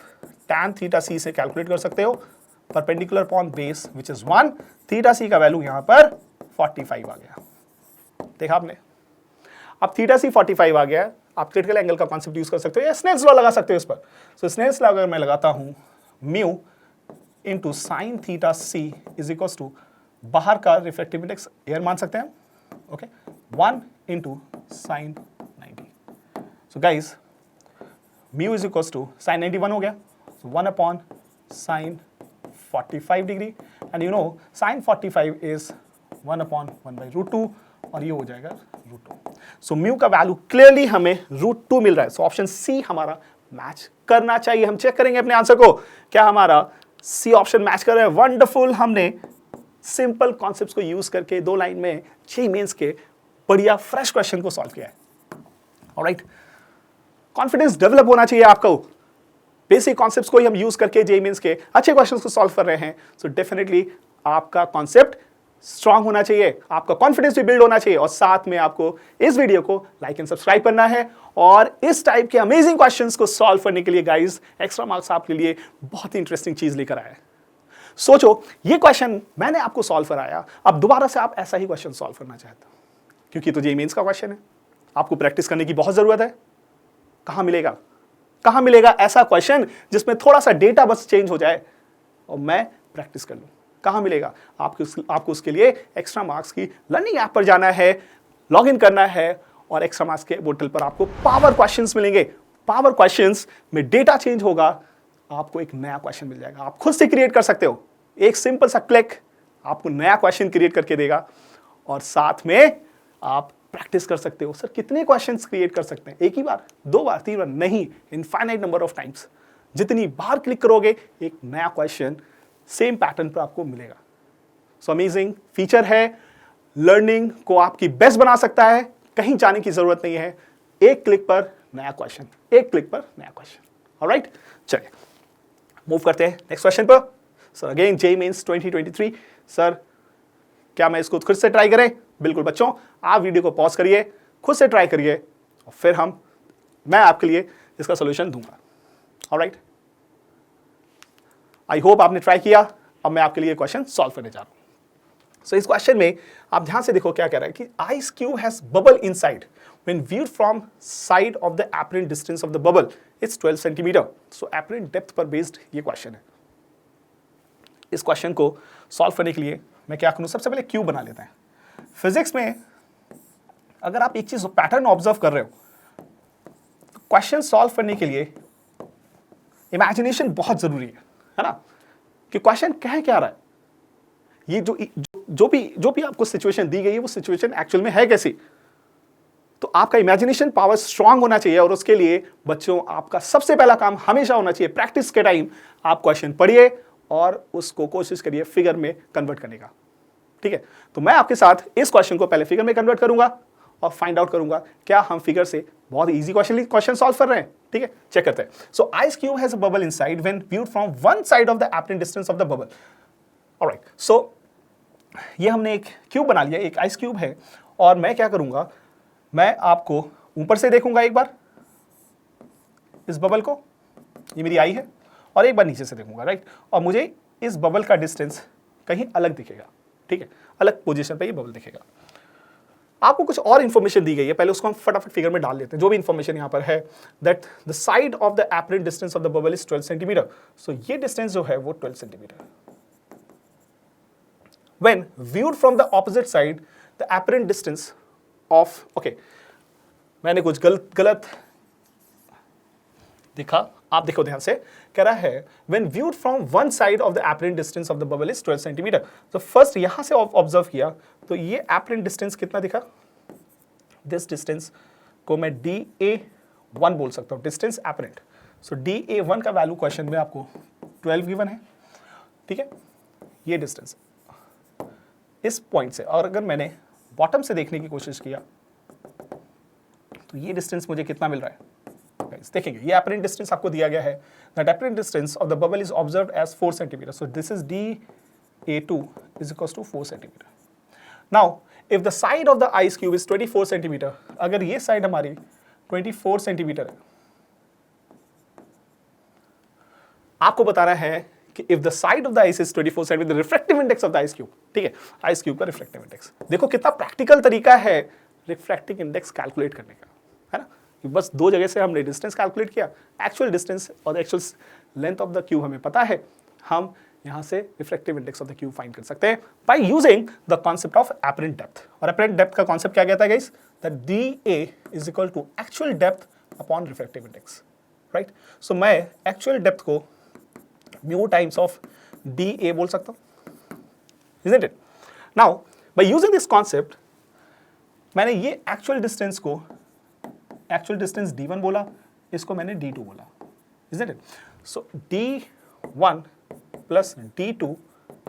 tan थीटा सी से कैलकुलेट कर सकते हो, perpendicular upon base which is 1। Theta c का वैल्यू यहां पर 45 आ गया, देखा आपने। अब थीटा सी 45 आ गया, आप क्रिटिकल एंगल का कॉन्सेप्ट यूज कर सकते हो या स्नेल्स लॉ लगा सकते हो इस पर। सो स्नेल्स लॉ अगर मैं लगाता हूं, mu into sine theta C is equal to, बाहर का रिफ्लेक्टिव इंडेक्स एयर मान सकते हैं, okay, 1 into sine 90। So guys mu is equal to sine 91 हो गया, 1 upon sine 45 degree, and you know sine 45 is 1 upon 1/√2 और ये हो जाएगा √2। सो म्यू का वैल्यू क्लियरली हमें √2 मिल रहा है। सो ऑप्शन सी हमारा मैच करना चाहिए। हम चेक करेंगे अपने आंसर को, क्या हमारा सी ऑप्शन मैच कर रहा है? वंडरफुल। हमने सिंपल कॉन्सेप्ट्स को यूज करके 2 लाइन में जेईई मेंस के बढ़िया फ्रेश क्वेश्चन को सॉल्व किया है। ऑलराइट, कॉन्फिडेंस डेवलप होना चाहिए आपको। बेसिक कॉन्सेप्ट्स को ही हम यूज करके जेईई मेंस के अच्छे क्वेश्चंस को सॉल्व कर रहे हैं। सो डेफिनेटली आपका कॉन्सेप्ट स्ट्रांग होना चाहिए, आपका कॉन्फिडेंस भी बिल्ड होना चाहिए, और साथ में आपको इस वीडियो को लाइक एंड सब्सक्राइब करना है। और इस टाइप के अमेजिंग क्वेश्चंस को सॉल्व करने के लिए गाइस, एक्स्ट्रा मार्क्स आपके लिए बहुत ही इंटरेस्टिंग चीज लेकर आया है। सोचो, ये क्वेश्चन मैंने आपको सॉल्व कराया, अब दोबारा से आप ऐसा ही क्वेश्चन सॉल्व करना चाहते हो, क्योंकि तो जेईई मेंस का क्वेश्चन है, आपको प्रैक्टिस करने की बहुत जरूरत है। कहां मिलेगा? कहां मिलेगा ऐसा क्वेश्चन जिसमें थोड़ा सा डेटा बस चेंज हो जाए और मैं प्रैक्टिस कर लूं? कहां मिलेगा? आपको उसके लिए एक्स्ट्रा मार्क्स की लर्निंग ऐप पर जाना है, लॉगिन करना है, और एक्स्ट्रा मार्क्स के पोर्टल पर आपको पावर क्वेश्चंस मिलेंगे। पावर क्वेश्चंस में डेटा चेंज होगा, आपको एक नया क्वेश्चन मिल जाएगा, आप खुद से क्रिएट कर सकते हो। एक सिंपल सा क्लिक आपको नया क्वेश्चन क्रिएट करके देगा, और साथ में आप प्रैक्टिस कर सकते हो। सर कितने क्वेश्चंस क्रिएट कर सकते हैं? एक ही बार, 2 बार, 3 बार? नहीं, इनफाइनाइट नंबर ऑफ टाइम्स। जितनी बार क्लिक करोगे एक नया क्वेश्चन सेम पैटर्न पर आपको मिलेगा। सो अमेजिंग फीचर है, लर्निंग को आपकी बेस्ट बना सकता है, कहीं जाने की जरूरत नहीं है, एक क्लिक पर नया क्वेश्चन, एक क्लिक पर नया क्वेश्चन। ऑलराइट, चलिए मूव करते हैं नेक्स्ट क्वेश्चन पर। Sir again JEE Mains 2023। Sir क्या मैं इसको खुद से ट्राई करें? बिल्कुल बच्चों, आप वीडियो को पॉज करिए, खुद से ट्राई करिए, और फिर मैं आपके लिए इसका सोल्यूशन दूंगा। ऑलराइट, आई होप आपने ट्राई किया। अब मैं आपके लिए क्वेश्चन सॉल्व करने जा रहा हूं। सो इस क्वेश्चन में आप ध्यान से देखो क्या कह रहा है कि ice cube has bubble inside when viewed from side of the apparent distance of the bubble it's 12 centimetre. So apparent depth पर बेस्ड ये क्वेश्चन है। इस क्वेश्चन को सॉल्व करने के लिए मैं क्या करूं, सबसे पहले क्यूब बना लेते हैं। फिजिक्स में अगर आप एक चीज पैटर्न ऑब्जर्व कर रहे हो, तो क्वेश्चन सॉल्व करने के लिए इमेजिनेशन बहुत जरूरी है ना, कि क्वेश्चन कह क्या रहा है, ये जो भी आपको सिचुएशन दी गई है वो सिचुएशन एक्चुअल में है कैसी। तो आपका इमेजिनेशन पावर स्ट्रांग होना चाहिए, और उसके लिए बच्चों आपका सबसे पहला काम हमेशा होना चाहिए, प्रैक्टिस के टाइम आप क्वेश्चन पढ़िए और उसको कोशिश करिए फिगर में कन्वर्ट करने का। ठीक है, तो मैं आपके साथ इस क्वेश्चन को पहले फिगर में कन्वर्ट करूंगा और फाइंड आउट करूंगा क्या हम फिगर से बहुत इजी क्वेश्चन सॉल्व कर रहे हैं। ठीक है, चेक करते हैं। So ice cube has a bubble inside when viewed from one side of the apparent distance of the bubble. Alright, so ये हमने एक क्यूब बना लिया, एक आइस क्यूब है, और मैं क्या करूंगा, मैं आपको ऊपर से देखूंगा एक बार इस बबल को, ये मेरी आई है, और एक बार नीचे से देखूंगा, राइट, और मुझे इस बबल का डिस्टेंस कहीं अलग दिखेगा। ठीक है, अलग पोजीशन पे ये बबल दिखेगा। आपको कुछ और इंफॉर्मेशन दी गई है, पहले उसको हम फटाफट फिगर में डाल लेते हैं। जो भी इंफॉर्मेशन यहां पर है, that the side of the apparent distance of the bubble is 12 centimetre. So ये डिस्टेंस जो है वो 12 centimetre. When viewed from the opposite side, the apparent distance of, okay, मैंने कुछ गलत दिखा, आप देखो ध्यान से, कह रहा है when viewed from one side of the apparent distance of the bubble is 12 centimetre. तो फर्स्ट यहां से ऑब्जर्व किया तो ये apparent distance कितना दिखा, दिस डिस्टेंस को मैं DA1 बोल सकता हूं, डिस्टेंस apparent। सो DA1 का वैल्यू क्वेश्चन में आपको 12 गिवन है, ठीक है, ये डिस्टेंस इस पॉइंट से। और अगर मैंने बॉटम से देखने की कोशिश किया तो ये डिस्टेंस मुझे कितना मिल रहा है, देखेंगे ये एपरेंट डिस्टेंस आपको दिया गया है, that apparent distance of the bubble is observed as 4 centimetre. So this is DA2 is equals to 4 centimetre. Now if the side of the ice cube is 24 centimetre, अगर ये साइड हमारी 24 centimetre है, आपको बता रहा है कि if the side of the ice is 24 cm, the refractive index of the ice cube, ठीक है, आइस क्यूब का रिफ्रैक्टिव इंडेक्स। देखो कितना प्रैक्टिकल तरीका है रिफ्रैक्टिव इंडेक्स कैलकुलेट करने का, है ना, कि बस दो जगह से हमने डिस्टेंस कैलकुलेट किया, एक्चुअल डिस्टेंस और actual length of the cube हमें पता है, हम यहां से refractive index of the cube find कर सकते हैं by using the concept of apparent depth. और एपरेंट डेप्थ का कॉन्सेप्ट क्या कहता है guys, that DA is equal to actual depth upon refractive index, right. So मैं एक्चुअल डेप्थ को म्यू टाइम्स ऑफ DA बोल सकता हूं, isn't it? Now, by using this concept, मैंने ये एक्चुअल डिस्टेंस को, एक्चुअल डिस्टेंस D1 बोला, इसको मैंने D2 बोला, isn't it? So D1 plus D2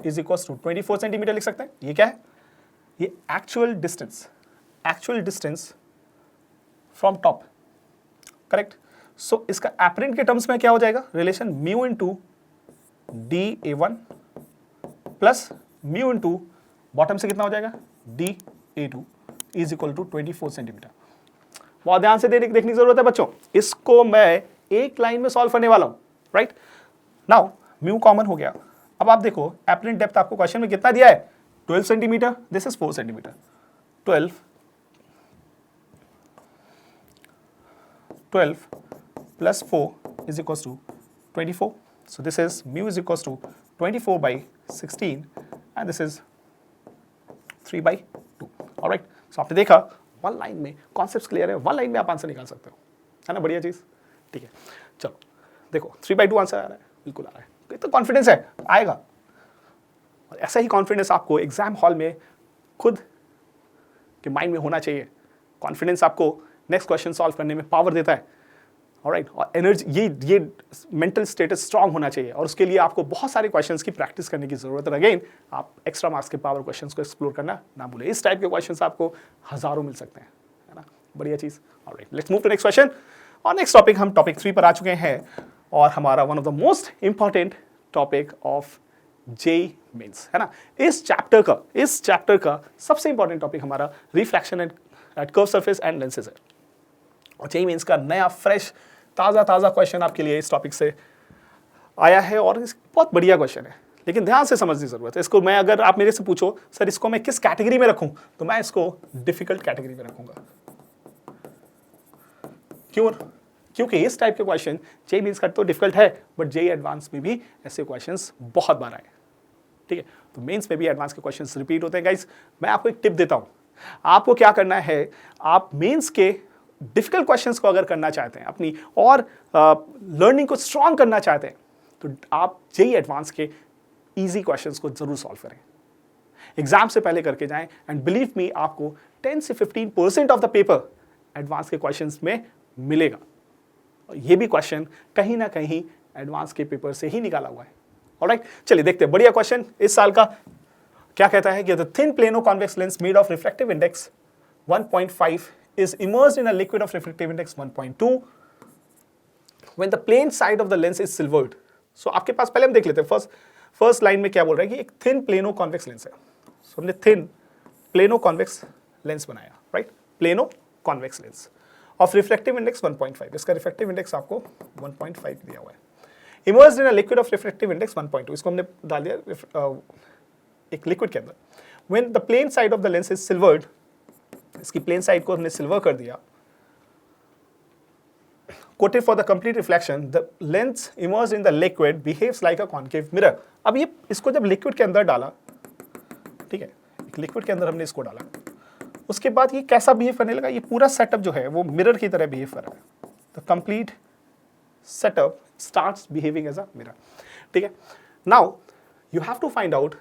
is equals to 24 centimetre लिख सकते हैं। ये क्या है, ये actual distance from top, correct. So इसका एपरेंट के टर्म्स में क्या हो जाएगा, relation mu into DA1 plus mu into bottom से कितना हो जाएगा DA2 is equal to 24 centimetre. बहुत ध्यान से देखने की जरूरत है बच्चों, इसको मैं एक लाइन में सॉल्व करने वाला हूं, राइट। नाउ म्यू कॉमन हो गया। अब आप देखो एपरेंट डेप्थ आपको क्वेश्चन में कितना दिया है, 12 centimetre, this is 4 centimetre, 12 plus 4 is equals to 24. So this is mu is equals to 24 by 16 and this is 3 by 2. Alright. So आपने देखा वन लाइन में कॉन्सेप्ट क्लियर है, वन लाइन में आप आंसर निकाल सकते हो, है ना, बढ़िया चीज, ठीक है। चलो देखो 3 by 2 आंसर आ रहा है, बिल्कुल आ रहा है, तो कॉन्फिडेंस है आएगा। और ऐसा ही कॉन्फिडेंस आपको एग्जाम हॉल में खुद के माइंड में होना चाहिए। कॉन्फिडेंस आपको नेक्स्ट क्वेश्चन सॉल्व करने में पावर देता है, ऑलराइट। और एनर्जी, ये मेंटल स्टेटस स्ट्रांग होना चाहिए और उसके लिए आपको बहुत सारे क्वेश्चंस की प्रैक्टिस करने की जरूरत है। अगेन आप एक्स्ट्रा मार्क्स के पावर क्वेश्चंस को एक्सप्लोर करना ना भूलें, इस टाइप के क्वेश्चंस आपको हजारों मिल सकते हैं, है ना, बढ़िया चीज। Alright, let's move to next question. और नेक्स्ट टॉपिक, हम टॉपिक 3 पर आ चुके हैं और हमारा one of the most important topic of JEE Mains, है ना। इस चैप्टर का सबसे इंपॉर्टेंट टॉपिक हमारा refraction at curve surface and lenses है। और जेईई मेंस का नया फ्रेश ताज़ा क्वेश्चन आपके लिए इस टॉपिक से आया है और बहुत बढ़िया क्वेश्चन है, लेकिन ध्यान से समझने की जरूरत है इसको। मैं, अगर आप मेरे से पूछो सर इसको मैं किस कैटेगरी में रखूं, तो मैं इसको डिफिकल्ट कैटेगरी में रखूंगा। क्योंकि इस टाइप के क्वेश्चन जेईई मेंस का तो डिफिकल्ट है, बट जेईई एडवांस में भी ऐसे क्वेश्चंस बहुत बार आए, ठीक है। तो मेंस में भी एडवांस के क्वेश्चंस रिपीट होते हैं गाइस। मैं आपको एक टिप देता हूं, आपको क्या करना है, आप मेंस के डिफिकल्ट क्वेश्चंस को अगर करना चाहते हैं, अपनी और लर्निंग को स्ट्रांग करना चाहते हैं, तो आप जेईई एडवांस के इजी क्वेश्चंस को जरूर सॉल्व करें, एग्जाम से पहले करके जाएं। एंड बिलीव मी, आपको 10 से 15% ऑफ द पेपर एडवांस के क्वेश्चंस में मिलेगा। और ये भी क्वेश्चन कहीं ना कहीं एडवांस के पेपर से ही निकाला हुआ है। ऑलराइट, चलिए देखते हैं बढ़िया क्वेश्चन इस साल का क्या कहता है कि the thin plano convex lens made of refractive index 1.5 is immersed in a liquid of refractive index 1.2 when the plane side of the lens is silvered. So आपके पास, पहले हम देख लेते हैं फर्स्ट लाइन में क्या बोल रहा है कि एक थिन प्लेनो कॉन्वेक्स लेंस है। So हमने थिन प्लेनो कॉन्वेक्स लेंस बनाया, right, plano convex lens of refractive index 1.5, इसका रिफ्रैक्टिव इंडेक्स आपको 1.5 दिया हुआ है। Immersed in a liquid of refractive index 1.2, इसको हमने डाल दिया एक लिक्विड के अंदर। When the plane side of the lens is silvered, इसकी प्लेन साइड को हमने सिल्वर कर दिया। Coated for the complete reflection the lens emerged in the liquid behaves like a concave mirror. अब ये इसको जब लिक्विड के अंदर डाला, ठीक है, एक लिक्विड के अंदर हमने इसको डाला, उसके बाद ये कैसा बिहेव करने लगा, ये पूरा सेटअप जो है वो मिरर की तरह बिहेव कर रहा है। The complete setup starts behaving as a mirror, ठीक है। Now you have to find out,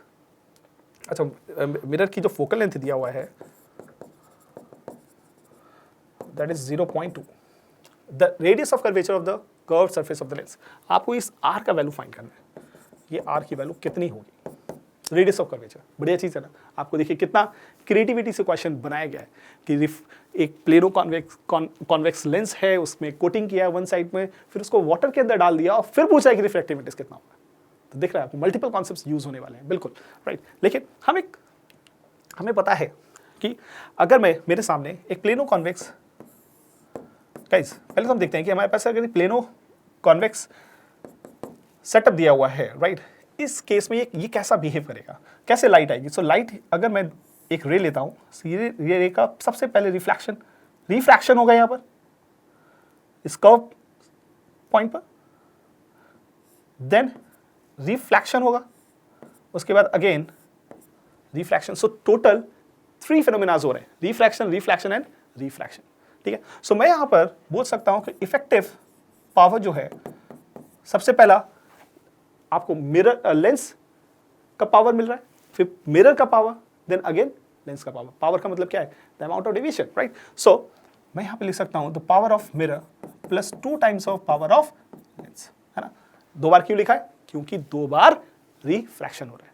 अच्छा मिरर की जो फोकल लेंथ दिया हुआ है that is 0.2, the radius of curvature of the curve surface of the lens. आपको इस आर का वैल्यू फाइंड करना है, ये आर की वैल्यू कितनी होगी, रेडियस ऑफ कर्वेचर। बढ़िया चीज़ है ना। आपको देखिए कितना क्रिएटिविटी से क्वेश्चन बनाया गया है कि एक प्लेनो कॉन्वेक्स लेंस है, उसमें कोटिंग किया है वन साइड में, फिर उसको वाटर के अंदर डाल दिया और फिर पूछा है कि रिफ्रैक्टिव इंडेक्स कितना होगा। तो दिख रहा है आपको मल्टीपल कॉन्सेप्ट्स यूज होने वाले हैं, बिल्कुल राइट। लेकिन हमें पता है कि अगर मेरे सामने एक प्लेनो कॉन्वेक्स, गाइस पहले तो हम देखते हैं कि हमारे पास अगर प्लेनो कॉन्वेक्स सेटअप दिया हुआ है, राइट, इस केस में ये कैसा बिहेव करेगा, कैसे लाइट आएगी। सो लाइट, अगर मैं एक रे लेता हूं, ये रे का सबसे पहले रिफ्रैक्शन होगा यहाँ पर इस कर्व पॉइंट पर, देन रिफ्लेक्शन होगा, उसके बाद अगेन रिफ्लेक्शन। सो टोटल 3 फिनोमेनाज हो रहे हैं, रिफ्लेक्शन एंड रिफ्लेक्शन, ठीक है। सो मैं यहां पर बोल सकता हूं कि इफेक्टिव पावर जो है, सबसे पहला आपको मिरर लेंस का पावर मिल रहा है, फिर मिरर का पावर, देन अगेन लेंस का पावर। पावर का मतलब क्या है, the amount of deviation, right. So मैं यहां पे लिख सकता हूं the power of mirror plus 2 times of power of lens, है ना। 2 बार क्यों लिखा है, क्योंकि 2 बार रिफ्रैक्शन हो रहा है,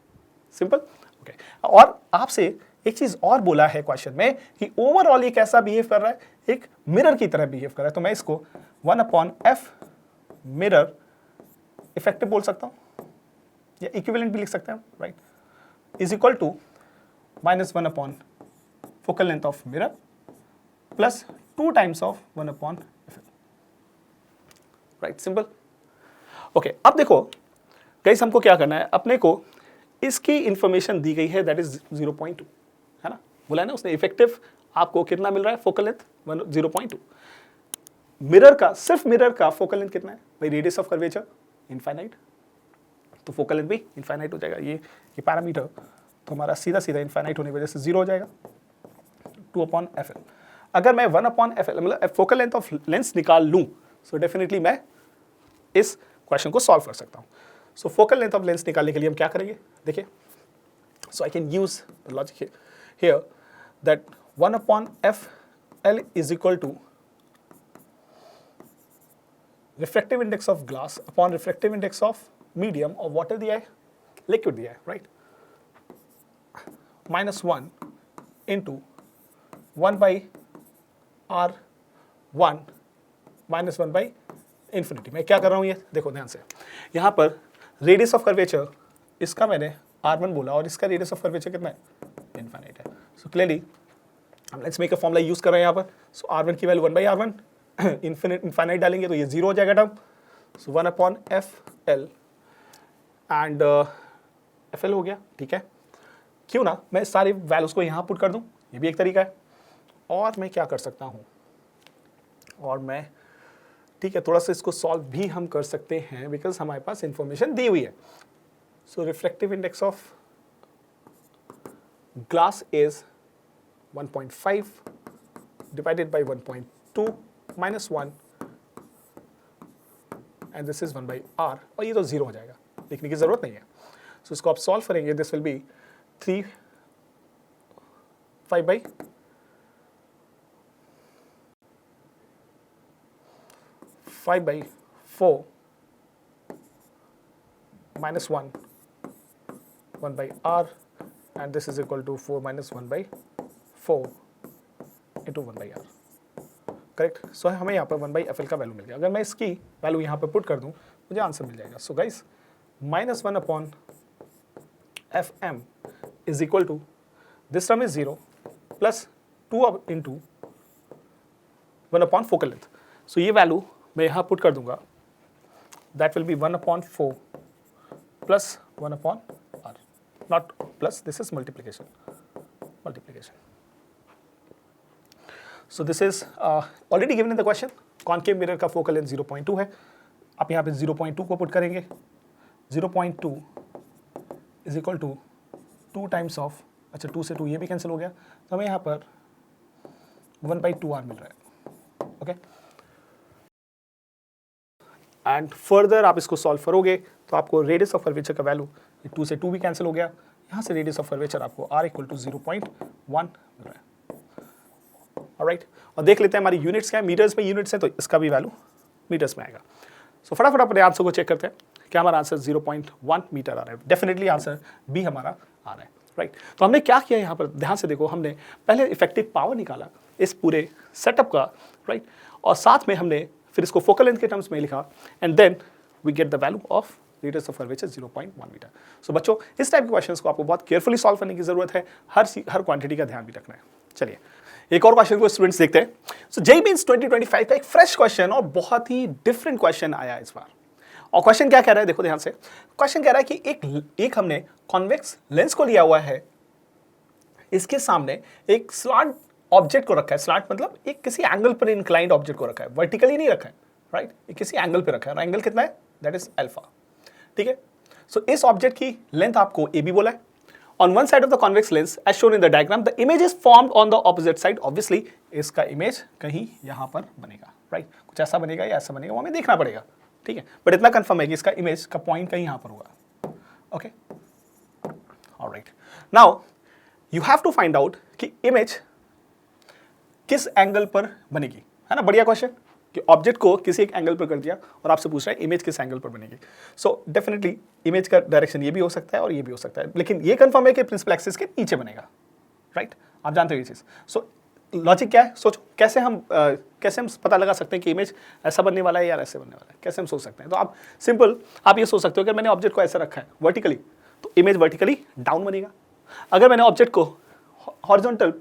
सिंपल, ओके। और आपसे एक चीज और बोला है क्वेश्चन में कि ओवरऑल ये कैसा बिहेव कर रहा है, एक मिरर की तरह बिहेव कर रहा है। तो मैं इसको 1/f मिरर इफेक्टिव बोल सकता हूं, या इक्विवेलेंट भी लिख सकते हैं, right, is equal to -1 focal length of mirror plus 2 times of 1/f, right, simple, okay. अब देखो गाइस, हमको क्या करना है, अपने को इसकी इंफॉर्मेशन दी गई है दैट इज 0.2, है ना, बोला है ना उसने, इफेक्टिव आपको कितना मिल रहा है, फोकल लेंथ 0.2। मिरर का, सिर्फ मिरर का फोकल लेंथ कितना है भाई, रेडियस ऑफ कर्वेचर इनफाइनाइट, तो फोकल लेंथ भी इनफाइनाइट हो जाएगा। ये पैरामीटर तो हमारा सीधा इनफाइनाइट होने की वजह से 0 हो जाएगा, 2/fl। अगर मैं 1/fl मतलब फोकल लेंथ ऑफ लेंस निकाल लूं, सो डेफिनेटली मैं इस क्वेश्चन को सॉल्व कर सकता हूं। So focal length of lens निकालने के लिए हम क्या करेंगे, देखिए, so I can use the logic here that 1/fl is equal to refractive index of glass upon refractive index of medium or water दिया है, liquid दिया है, right, -1 into 1/r1 -1 by infinity। मैं क्या कर रहा हूँ, ये देखो ध्यान से, यहाँ पर रेडियस ऑफ कर्वेचर इसका मैंने r1 बोला और इसका रेडियस ऑफ कर्वेचर कितना है, इनफाइनाइट है। सो क्लियरली हम let's make a formula use कर रहे हैं यहाँ पर। सो r1 की वैल्यू 1/r1, इनफाइनाइट डालेंगे तो ये 0 हो जाएगा term, so 1/fl and fl हो गया, ठीक है। क्यों ना मैं सारी वैल्यूज को यहाँ पुट कर दूँ, ये भी एक तरीका है। और मैं क्या कर सकता हूँ, और मैं, ठीक है, थोड़ा सा इसको सॉल्व भी हम कर सकते हैं बिकॉज हमारे पास इंफॉर्मेशन दी हुई है। So reflective index of glass is 1.5 divided by 1.2 minus 1 and this is 1/r, और ये तो 0 हो जाएगा, लिखने की जरूरत नहीं है। सो इसको आप सॉल्व करेंगे, this will B 5/4 minus 1 1/r and this is equal to 4 minus 1/4 into 1/r, correct. So हमें यहाँ पर 1/fl का वैल्यू मिल गया। अगर मैं इसकी वैल्यू यहाँ पर पुट कर दूँ मुझे आंसर मिल जाएगा। So guys -1/fm is equal to this term is 0 plus 2 into 1/, focal length. So ये वैल्यू मैं यहाँ पुट कर दूंगा, that will be 1/4 plus 1/r, not plus, this is multiplication, so this is already given in the question, concave mirror का focal length 0.2 है, आप यहाँ पे 0.2 को पुट करेंगे, 0.2 is equal to 2 times of, अच्छा 2 से 2 ये भी कैंसिल हो गया, तो हमें यहाँ पर 1/2r मिल रहा है, ओके। एंड फर्दर आप इसको सॉल्व करोगे तो आपको रेडियस ऑफ कर्वेचर का वैल्यू 2 से 2 भी कैंसिल हो गया, यहाँ से रेडियस ऑफ कर्वेचर आपको r इक्वल टू 0.1 मिल रहा है, ऑलराइट। और देख लेते हैं हमारी यूनिट्स क्या है, मीटर्स में यूनिट्स है तो इसका भी वैल्यू मीटर्स में आएगा। सो फटाफट अपने आंसर को चेक करते हैं, क्या हमारा आंसर 0.1 मीटर आ रहा है, डेफिनेटली आंसर बी हमारा आ रहा है, राइट। तो हमने क्या किया यहाँ पर, ध्यान से देखो, हमने पहले इफेक्टिव पावर निकाला इस पूरे सेटअप का, राइट, और साथ में हमने फिर इसको फोकल लेंथ के टर्म्स में लिखा, and then we get the value of radius of curvature 0.1 metre. So बच्चों, इस टाइप के क्वेश्चंस को आपको बहुत केयरफुली सॉल्व करने की जरूरत है, हर क्वांटिटी का ध्यान भी रखना है। चलिए एक और क्वेश्चन को स्टूडेंट्स देखते हैं। सो जेईई मेंस 2025 का एक फ्रेश क्वेश्चन और बहुत ही डिफरेंट क्वेश्चन आया इस बार। और क्वेश्चन क्या कह रहा है, देखो ध्यान से, क्वेश्चन कह रहा है कि एक हमने कॉन्वेक्स लेंस को लिया हुआ है, इसके सामने एक स्लांट ऑब्जेक्ट को रखा है, स्लांट मतलब एक किसी एंगल पर इंक्लाइंड ऑब्जेक्ट को रखा है, वर्टिकली नहीं रखा है, राइट, किसी एंगल पे रखा है, और एंगल कितना है, दैट इज अल्फा, ठीक है। सो इस ऑब्जेक्ट की लेंथ आपको ए बी बोला है। On one side of the convex lens, as shown in the diagram, the image is formed on the opposite side. Obviously, इसका इमेज कहीं यहाँ पर बनेगा, राइट, कुछ ऐसा बनेगा या ऐसा बनेगा, वो हमें देखना पड़ेगा, ठीक है, बट इतना कंफर्म है कि इसका इमेज का पॉइंट कहीं यहाँ पर होगा, okay, alright. Now you have to find out कि इमेज किस एंगल पर बनेगी, है ना, बढ़िया क्वेश्चन, कि ऑब्जेक्ट को किसी एक एंगल पर कर दिया और आपसे पूछ रहा है इमेज किस एंगल पर बनेगी। सो डेफिनेटली इमेज का डायरेक्शन ये भी हो सकता है और ये भी हो सकता है, लेकिन ये कंफर्म है कि प्रिंसिपल एक्सिस के नीचे बनेगा, राइट, आप जानते हो ये चीज़। सो लॉजिक क्या है, सोचो कैसे हम पता लगा सकते हैं कि इमेज ऐसा बनने वाला है या ऐसे बनने वाला है, कैसे हम सोच सकते हैं। तो आप सिंपल आप ये सोच सकते हो कि मैंने ऑब्जेक्ट को ऐसा रखा है वर्टिकली, तो इमेज वर्टिकली डाउन बनेगा। अगर मैंने ऑब्जेक्ट को हॉरिजॉन्टल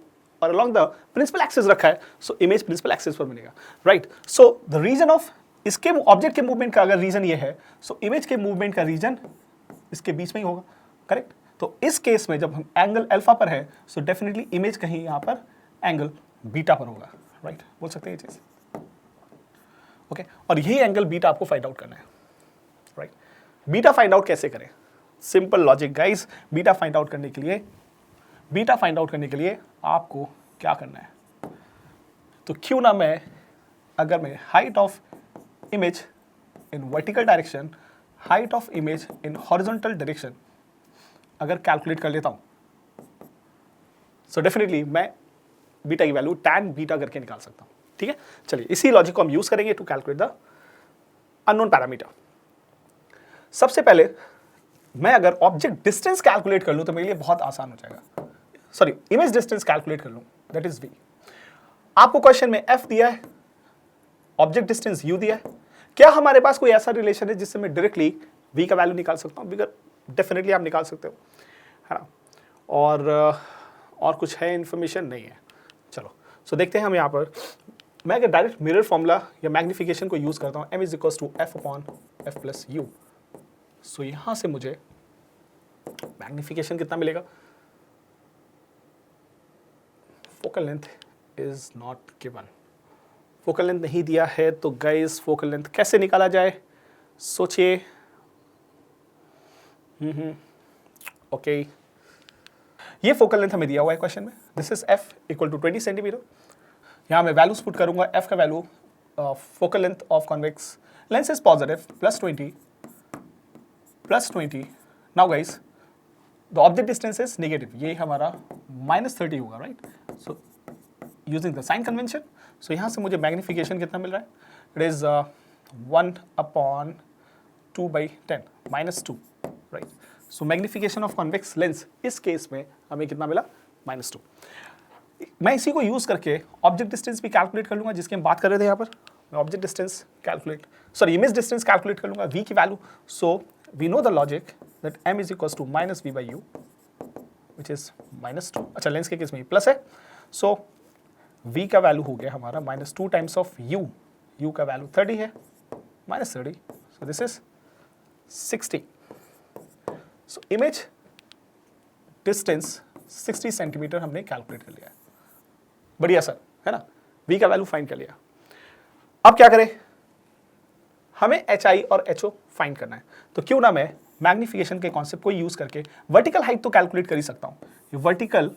और along the principal axis रखा है, सो इमेज प्रिंसिपल एक्सिस पर बनेगा, right. So the region of इसके ऑब्जेक्ट के मूवमेंट का अगर रीजन ये है, सो इमेज के मूवमेंट का रीजन इसके बीच में ही होगा, करेक्ट। तो इस केस में जब हम एंगल अल्फा पर है, सो डेफिनेटली इमेज कहीं यहाँ पर एंगल बीटा पर होगा, राइट, बोल सकते हैं ये चीज, ओके। और यही एंगल बीटा आपको फाइंड आउट करना है, राइट। बीटा फाइंड आउट कैसे करें, simple logic guys, beta find out करने के लिए आपको क्या करना है, तो क्यों ना अगर मैं height of image in vertical direction, height of image in horizontal direction अगर कैलकुलेट कर लेता हूं, सो डेफिनेटली मैं बीटा की वैल्यू tan बीटा करके निकाल सकता हूं, ठीक है। चलिए इसी लॉजिक को हम यूज करेंगे to calculate the unknown parameter. सबसे पहले मैं अगर ऑब्जेक्ट डिस्टेंस कैलकुलेट कर लूं तो मेरे लिए बहुत आसान हो जाएगा, सॉरी इमेज डिस्टेंस कैलकुलेट कर लूं, दैट इज v। आपको क्वेश्चन में f दिया है, ऑब्जेक्ट डिस्टेंस u दिया है, क्या हमारे पास कोई ऐसा रिलेशन है जिससे मैं डायरेक्टली v का वैल्यू निकाल सकता हूं? बिगर डेफिनेटली आप निकाल सकते हो, है ना, और कुछ है इंफॉर्मेशन नहीं है। चलो सो देखते हैं हम यहाँ पर, मैं अगर डायरेक्ट मिरर फॉर्मूला या मैग्निफिकेशन को यूज करता हूँ, m is equals to f upon f plus u, so यहाँ से मुझे मैग्निफिकेशन कितना मिलेगा, focal length is not given, focal length नहीं दिया है, तो गाइस फोकल लेंथ कैसे निकाला जाए, सोचिए। ओके, ये फोकल लेंथ हमें दिया हुआ है क्वेश्चन में, this is f equal to 20 centimetre. यहाँ मैं वैल्यूज पुट करूंगा, f का value focal length of convex lens is positive plus 20। Now guys the object distance is negative, ये हमारा -30 होगा, right. So using the sign convention, so यहाँ से मुझे मैग्निफिकेशन कितना मिल रहा है, it is 1/2/10 -2, right. So magnification of convex lens इस केस में हमें कितना मिला, -2। मैं इसी को यूज करके ऑब्जेक्ट डिस्टेंस भी कैलकुलेट कर लूंगा, जिसकी हम बात कर रहे थे यहाँ पर। मैं object distance image distance calculate कर लूंगा, v की वैल्यू। So we know the logic that m is equals to -v/u which is -2। अच्छा, लेंस के केस में प्लस है, सो v का वैल्यू हो गया हमारा -2 टाइम्स ऑफ u का वैल्यू 30 है, -30, सो this is 60। So image distance 60 centimetre हमने कैलकुलेट कर लिया है, बढ़िया सर, है ना। v का वैल्यू फाइंड कर लिया। अब क्या करें, हमें hi और ho फाइंड करना है, तो क्यों ना मैं मैग्निफिकेशन के कॉन्सेप्ट को यूज करके वर्टिकल हाइट तो कैलकुलेट कर ही सकता हूं। ये vertical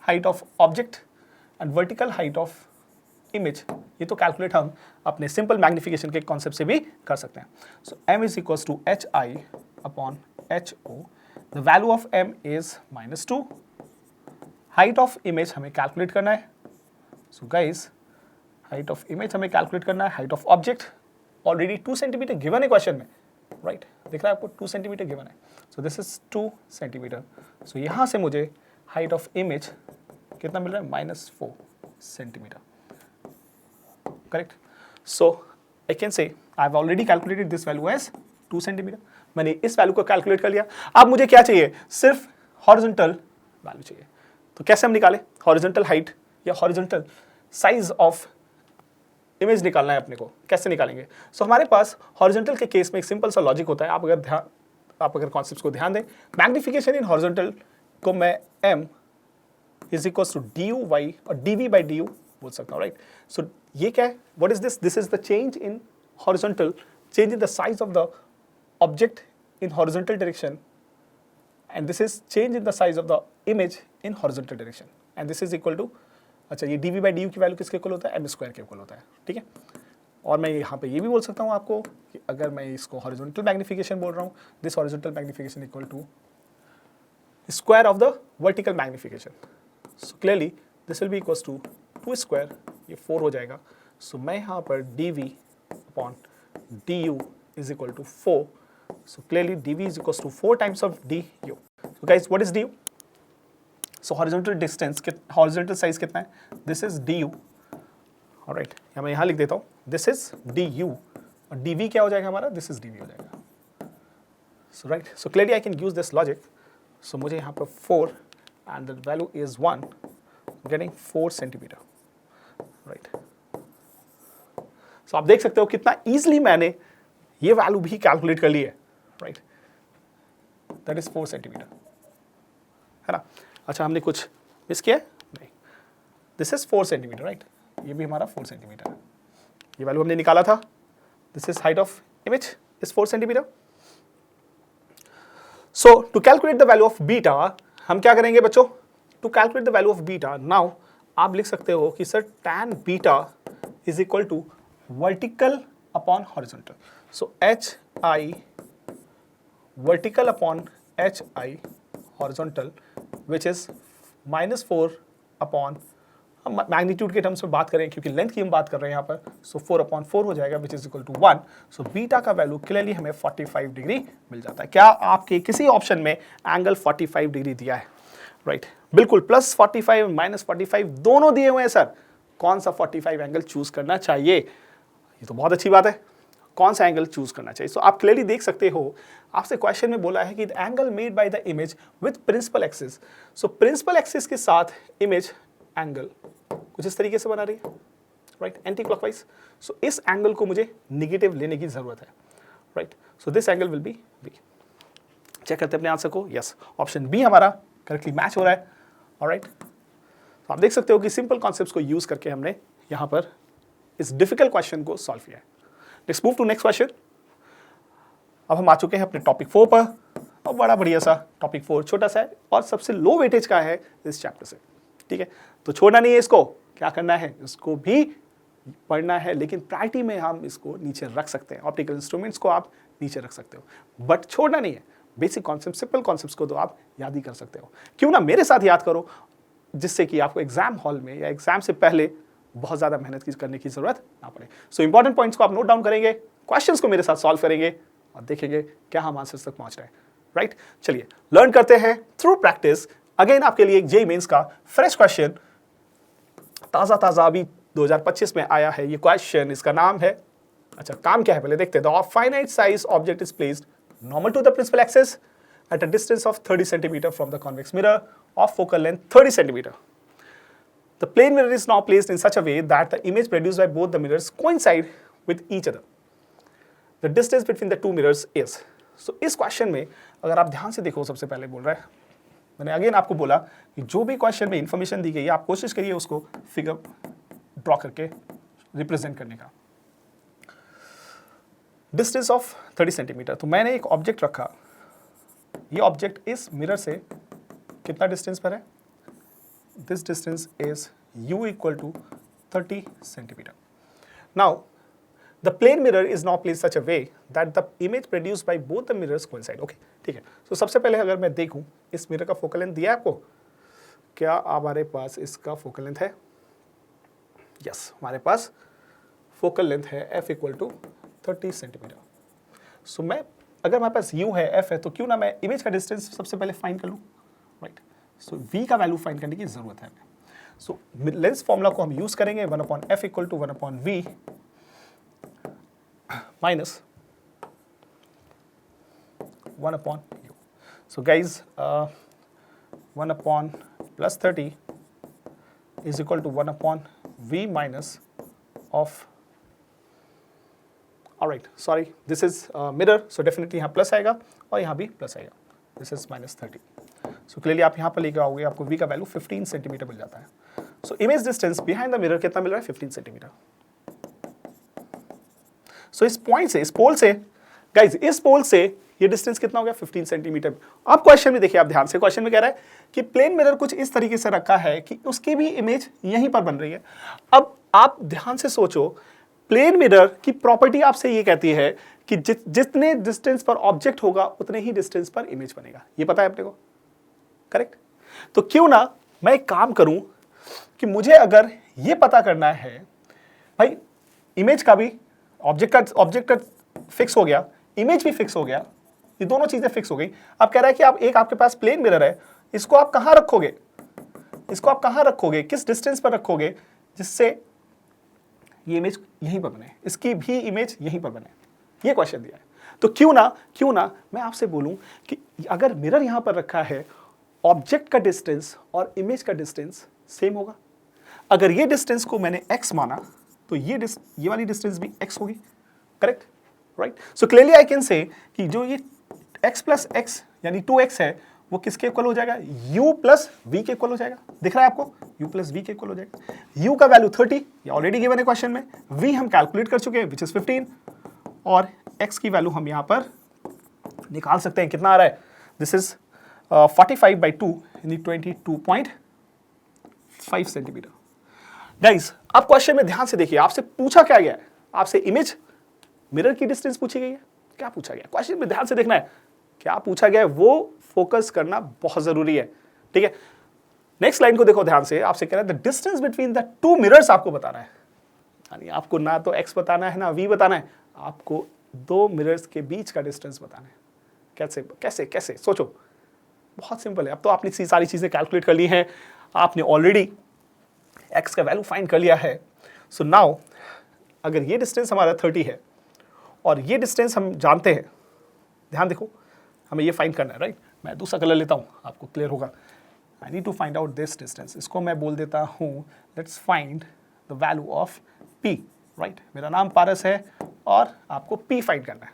height of object and vertical height of image, ये तो कैलकुलेट हम अपने सिंपल मैग्निफिकेशन के कॉन्सेप्ट से भी कर सकते हैं। So m is equals to hi upon ho, the value of m is -2, height of image हमें कैलकुलेट करना है। So guys, height of image हमें कैलकुलेट करना है, height of object already 2 centimetre given है क्वेश्चन में, राइट दिख रहा है आपको 2 सेंटीमीटर गिवन है। So this is 2 centimetre. So यहाँ से मुझे हाइट ऑफ इमेज कितना मिल रहा है, -4 centimetre, correct. So I can say I have already calculated this value as 2 centimetre. मैंने इस वैल्यू को कैलकुलेट कर लिया। अब मुझे क्या चाहिए, सिर्फ हॉरिजॉन्टल वैल्यू चाहिए। तो कैसे हम निकालें हॉरिजॉन्टल हाइट या हॉरिजॉन्टल साइज ऑफ इमेज निकालना है अपने को, कैसे निकालेंगे। सो हमारे पास हॉरिजॉन्टल के केस में एक सिंपल सा लॉजिक होता है। आप अगर कॉन्सेप्ट्स को ध्यान दें, मैग्निफिकेशन इन हॉरिजॉन्टल को मैं m is equals to du y और dv बाई du बोल सकता हूँ, राइट। सो ये क्या है, what is this, this is the change in horizontal, change in the size of the object in horizontal direction, and this is change in the size of the image in horizontal direction, and this is equal to, अच्छा ये dv by du की value किसके equal होता है, m square के equal होता है, ठीक है। और मैं यहाँ पे ये भी बोल सकता हूँ आपको कि अगर मैं इसको हॉरिजॉन्टल मैग्निफिकेशन बोल रहा हूँ, this horizontal magnification equal to square of the vertical magnification. So clearly this will be equals to 2 square, ये 4 हो जाएगा। सो मैं यहाँ पर dv upon du is equal to 4। So clearly dv is equals to 4 times of du। So guys what is du? So horizontal distance, horizontal size कितना है, this is du, alright. या मैं यहाँ लिख देता हूँ, दिस इज du और dv क्या हो जाएगा हमारा, दिस इज dv हो जाएगा। So right, so clearly I can use this logic. So मुझे यहाँ पर 4 and the value is 1, getting 4 centimetre, right. So आप देख सकते हो कितना इजीली मैंने ये वैल्यू भी कैलकुलेट कर ली है, राइट। दैट इज 4 सेंटीमीटर, है ना। अच्छा हमने कुछ मिस किया है, नहीं, दिस इज 4 सेंटीमीटर, राइट। ये भी हमारा 4 सेंटीमीटर है, ये वैल्यू हमने निकाला था। This is height of image is 4 centimetre. So to calculate the value of beta हम क्या करेंगे बच्चों, to calculate the value of beta, now आप लिख सकते हो कि sir tan beta is equal to vertical upon horizontal. So hi vertical upon hi horizontal which is -4 upon, हम मैग्नीट्यूड के टर्म्स में बात करें क्योंकि लेंथ की हम बात कर रहे हैं यहाँ पर। सो 4/4 हो जाएगा which is equal to 1। So beta का वैल्यू क्लियरली हमें 45 डिग्री मिल जाता है। क्या आपके किसी ऑप्शन में एंगल 45 डिग्री दिया है, राइट बिल्कुल, +45 -45 दोनों दिए हुए हैं सर। कौन सा 45 एंगल चूज करना चाहिए, ये तो बहुत अच्छी बात है, कौन सा एंगल चूज करना चाहिए। सो आप क्लियरली देख सकते हो, आपसे क्वेश्चन में बोला है कि the angle made by the image with principal axis. So principal axis के साथ इमेज एंगल कुछ इस तरीके से बना रही है, राइट, एंटी क्लॉकवाइज। सो इस एंगल को मुझे निगेटिव लेने की जरूरत है, right. So this angle will be B. Check करते हैं अपने आंसर को, यस ऑप्शन बी हमारा करेक्टली मैच हो रहा है, ऑलराइट। तो आप देख सकते हो कि सिंपल कॉन्सेप्ट्स को यूज करके हमने यहाँ पर इस डिफिकल्ट क्वेश्चन को सॉल्व किया है। Let's move to next question. अब हम आ चुके हैं अपने टॉपिक 4 पर, और बड़ा बढ़िया सा टॉपिक 4 छोटा सा है और सबसे लो वेटेज का है इस चैप्टर से, ठीक है। तो छोड़ना नहीं है इसको, क्या करना है, इसको भी पढ़ना है, लेकिन प्रायोरिटी में हम इसको नीचे रख सकते हैं। ऑप्टिकल इंस्ट्रूमेंट्स को आप नीचे रख सकते हो, बट छोड़ना नहीं है। बेसिक कॉन्सेप्ट, सिंपल कॉन्सेप्ट्स को तो आप याद ही कर सकते हो। क्यों ना मेरे साथ याद करो, जिससे कि आपको एग्जाम हॉल में या एग्जाम से पहले बहुत ज़्यादा मेहनत करने की जरूरत ना पड़े। सो इंपॉर्टेंट पॉइंट्स को आप नोट डाउन करेंगे, क्वेश्चंस को मेरे साथ सॉल्व करेंगे और देखेंगे क्या हम आंसर्स तक पहुंच रहे हैं, राइट। चलिए लर्न करते हैं थ्रू प्रैक्टिस। अगेन आपके लिए जेईई मेंस का फ्रेश क्वेश्चन, ताज़ा अभी 2025 में आया है ये क्वेश्चन। इसका नाम है, अच्छा काम क्या है पहले देखते हैं। The finite size object is placed normal to the principal axis at a distance of 30 cm from the convex mirror of focal length 30 cm. The plane mirror is now placed in such a way that the image produced by both the mirrors coincide with each other. The distance between the two mirrors is. So इस question में अगर आप ध्यान से देखो, सबसे पहले बोल रहा है, मैंने अगेन आपको बोला कि जो भी क्वेश्चन में इंफॉर्मेशन दी गई है आप कोशिश करिए उसको फिगर ड्रॉ करके रिप्रेजेंट करने का। डिस्टेंस ऑफ 30 सेंटीमीटर, तो मैंने एक ऑब्जेक्ट रखा, ये ऑब्जेक्ट इस मिरर से कितना डिस्टेंस पर है? This distance is u equal to 30 centimetre. Now the plane mirror is now placed such a way that the image produced by both the mirrors coincide. Okay, ठीक है। तो सबसे पहले अगर मैं देखूं, इस मिरर का फोकल लेंथ दिया है आपको, क्या हमारे पास इसका फोकल लेंथ है? यस, हमारे पास फोकल लेंथ है f इक्वल टू 30 सेंटीमीटर। सो मैं, अगर हमारे पास u है, f है, तो क्यों ना मैं इमेज का डिस्टेंस सबसे पहले फाइंड कर लूँ, राइट? सो v का वैल्यू फाइंड करने की जरूरत है हमें। सो लेंस फॉर्मूला को हम यूज करेंगे 1/f equal to 1/v minus 1/u. So guys, 1 plus 30 is equal to 1/v minus of, alright, sorry, this is mirror, so definitely यहाँ प्लस आएगा और यहाँ भी प्लस आएगा, this is minus 30. So clearly आप यहाँ पर लेकर आओगे, आपको v का वैल्यू 15 सेंटीमीटर मिल जाता है। So image distance behind the mirror कितना मिल रहा है? 15 सेंटीमीटर। सो इस पॉइंट से, इस पोल से, गाइज इस पोल से ये डिस्टेंस कितना हो गया? 15 सेंटीमीटर। अब क्वेश्चन में देखिए, आप ध्यान से, क्वेश्चन में कह रहा है कि प्लेन मिरर कुछ इस तरीके से रखा है कि उसकी भी इमेज यहीं पर बन रही है। अब आप ध्यान से सोचो, प्लेन मिरर की प्रॉपर्टी आपसे ये कहती है कि जितने डिस्टेंस पर ऑब्जेक्ट होगा उतने ही डिस्टेंस पर इमेज बनेगा। ये पता है अपने को, करेक्ट? तो क्यों ना मैं एक काम करूं कि मुझे अगर ये पता करना है, भाई इमेज का भी, ऑब्जेक्ट का फिक्स हो गया, इमेज भी फिक्स हो गया, ये दोनों चीजें फिक्स हो गई। अब कह रहा है कि आप आपके पास प्लेन मिरर है, इसको आप कहां रखोगे? इसको आप कहां रखोगे, किस डिस्टेंस पर रखोगे जिससे ये इमेज यहीं पर बने, इसकी भी इमेज यहीं पर बने? ये क्वेश्चन दिया है। तो क्यों ना मैं आपसे बोलूं कि अगर मिरर यहां पर रखा है, ऑब्जेक्ट का डिस्टेंस और इमेज का डिस्टेंस सेम होगा। अगर ये डिस्टेंस को मैंने x माना, तो ये वाली डिस्टेंस भी x होगी, correct, right? So clearly I can से कि जो ये x प्लस x यानी 2x है, वो किसके इक्वल हो जाएगा? u प्लस v के इक्वल हो जाएगा। दिख रहा है आपको? u प्लस v के इक्वल हो जाएगा। u का वैल्यू 30, ये ऑलरेडी गिवन है क्वेश्चन में। v हम कैलकुलेट कर चुके हैं, विच इज 15, और x की वैल्यू हम यहां पर निकाल सकते हैं। कितना आ रहा है? दिस इज 45/2 यानी 22.5 सेंटीमीटर। गाइस, अब क्वेश्चन में ध्यान से देखिए, आपसे पूछा क्या गया है? आपसे इमेज मिरर की डिस्टेंस पूछी गई है। क्या पूछा गया? क्वेश्चन में ध्यान से देखना है, क्या पूछा गया है वो फोकस करना बहुत जरूरी है, ठीक है? नेक्स्ट लाइन को देखो ध्यान से, आपसे कह रहा है the distance between the two mirrors आपको बताना है। यानी आपको ना तो x बताना है ना v बताना है, आपको दो मिरर्स के बीच का डिस्टेंस बताना है। कैसे कैसे कैसे सोचो, बहुत सिंपल है। अब तो आपने सारी चीजें कैलकुलेट कर ली हैं, आपने ऑलरेडी x का वैल्यू फाइंड कर लिया है। सो नाउ अगर ये डिस्टेंस हमारा 30 है और ये डिस्टेंस हम जानते हैं, ध्यान देखो, हमें ये फाइंड करना है, राइट? मैं दूसरा कलर लेता हूँ, आपको क्लियर होगा। I need to find out this distance. इसको मैं बोल देता हूँ, let's find the value of p, right? मेरा नाम पारस है और आपको p फाइंड करना है,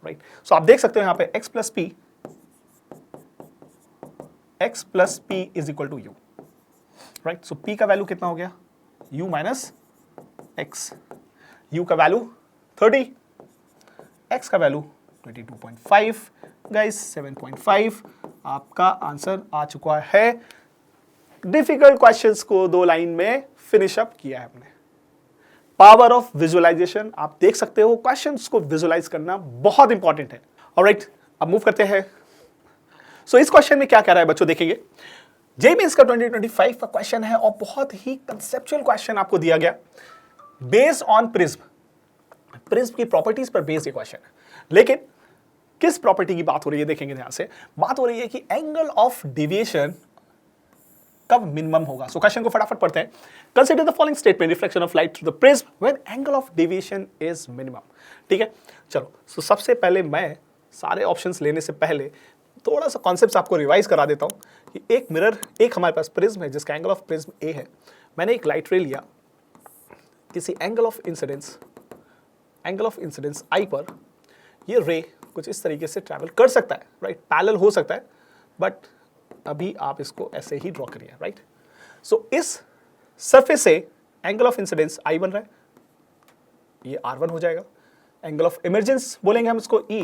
राइट? सो आप देख सकते हो यहाँ पे x plus p is equal to u, right? So p का वैल्यू कितना हो गया? u minus x। u का वैल्यू 30, x का वैल्यू 22.5, गाइस 7.5 आपका आंसर आ चुका है। डिफिकल्ट क्वेश्चंस को 2 लाइन में फिनिश अप किया है हमने। पावर ऑफ विजुअलाइजेशन, आप देख सकते हो क्वेश्चंस को विजुअलाइज करना बहुत इंपॉर्टेंट है। ऑलराइट, अब मूव करते हैं। सो इस क्वेश्चन में क्या कह रहा है बच्चों, देखेंगे जेईई मेंस का 2025 का क्वेश्चन है और बहुत ही कंसेप्चुअल क्वेश्चन आपको दिया गया बेस्ड ऑन प्रिज्म। प्रिज्म की प्रॉपर्टीज पर बेस्ड ये क्वेश्चन है, लेकिन किस प्रॉपर्टी की बात हो रही है देखेंगे ध्यान से। बात हो रही है कि एंगल ऑफ डेविएशन कब मिनिमम होगा। सो क्वेश्चन को फटाफट पढ़ते हैं। Consider the following statement, reflection of light through the prism when angle of deviation is minimum. ठीक है, चलो। सो सबसे पहले मैं सारे ऑप्शंस लेने से पहले थोड़ा सा कॉन्सेप्ट आपको रिवाइज करा देता हूं कि एक मिरर, एक हमारे पास प्रिज्म है जिसका एंगल ऑफ प्रिज्म ए है। मैंने एक लाइट रे लिया, किसी एंगल ऑफ इंसिडेंस आई पर ये रे कुछ इस तरीके से ट्रैवल कर सकता है, राइट? पैरेलल हो सकता है, बट अभी आप इसको ऐसे ही ड्रॉ करिए, राइट? सो इस सरफेस से एंगल ऑफ इंसिडेंस I बन रहा है, ये R1 हो जाएगा। एंगल ऑफ इमर्जेंस बोलेंगे हम इसको E,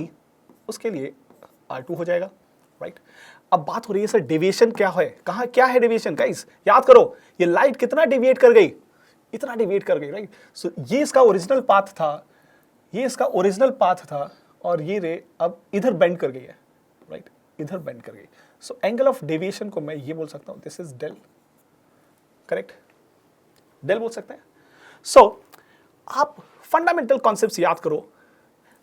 उसके लिए R2 हो जाएगा, राइट। अब बात हो रही है सर डेविएशन क्या है, कहाँ क्या है डेविएशन गाइस, याद करो ये लाइट कितना डेविएट कर गई, इतना डेविएट कर गई, राइट। सो ये इसका ओरिजिनल पाथ था, ये इसका ओरिजिनल पाथ था, और ये रे अब इधर बेंड कर गई है, राइट, इधर बेंड कर गई। सो एंगल ऑफ डेविएशन को मैं ये बोल सकता हूँ, this is del, correct, del बोल सकते हैं। सो आप फंडामेंटल कॉन्सेप्ट्स याद करो,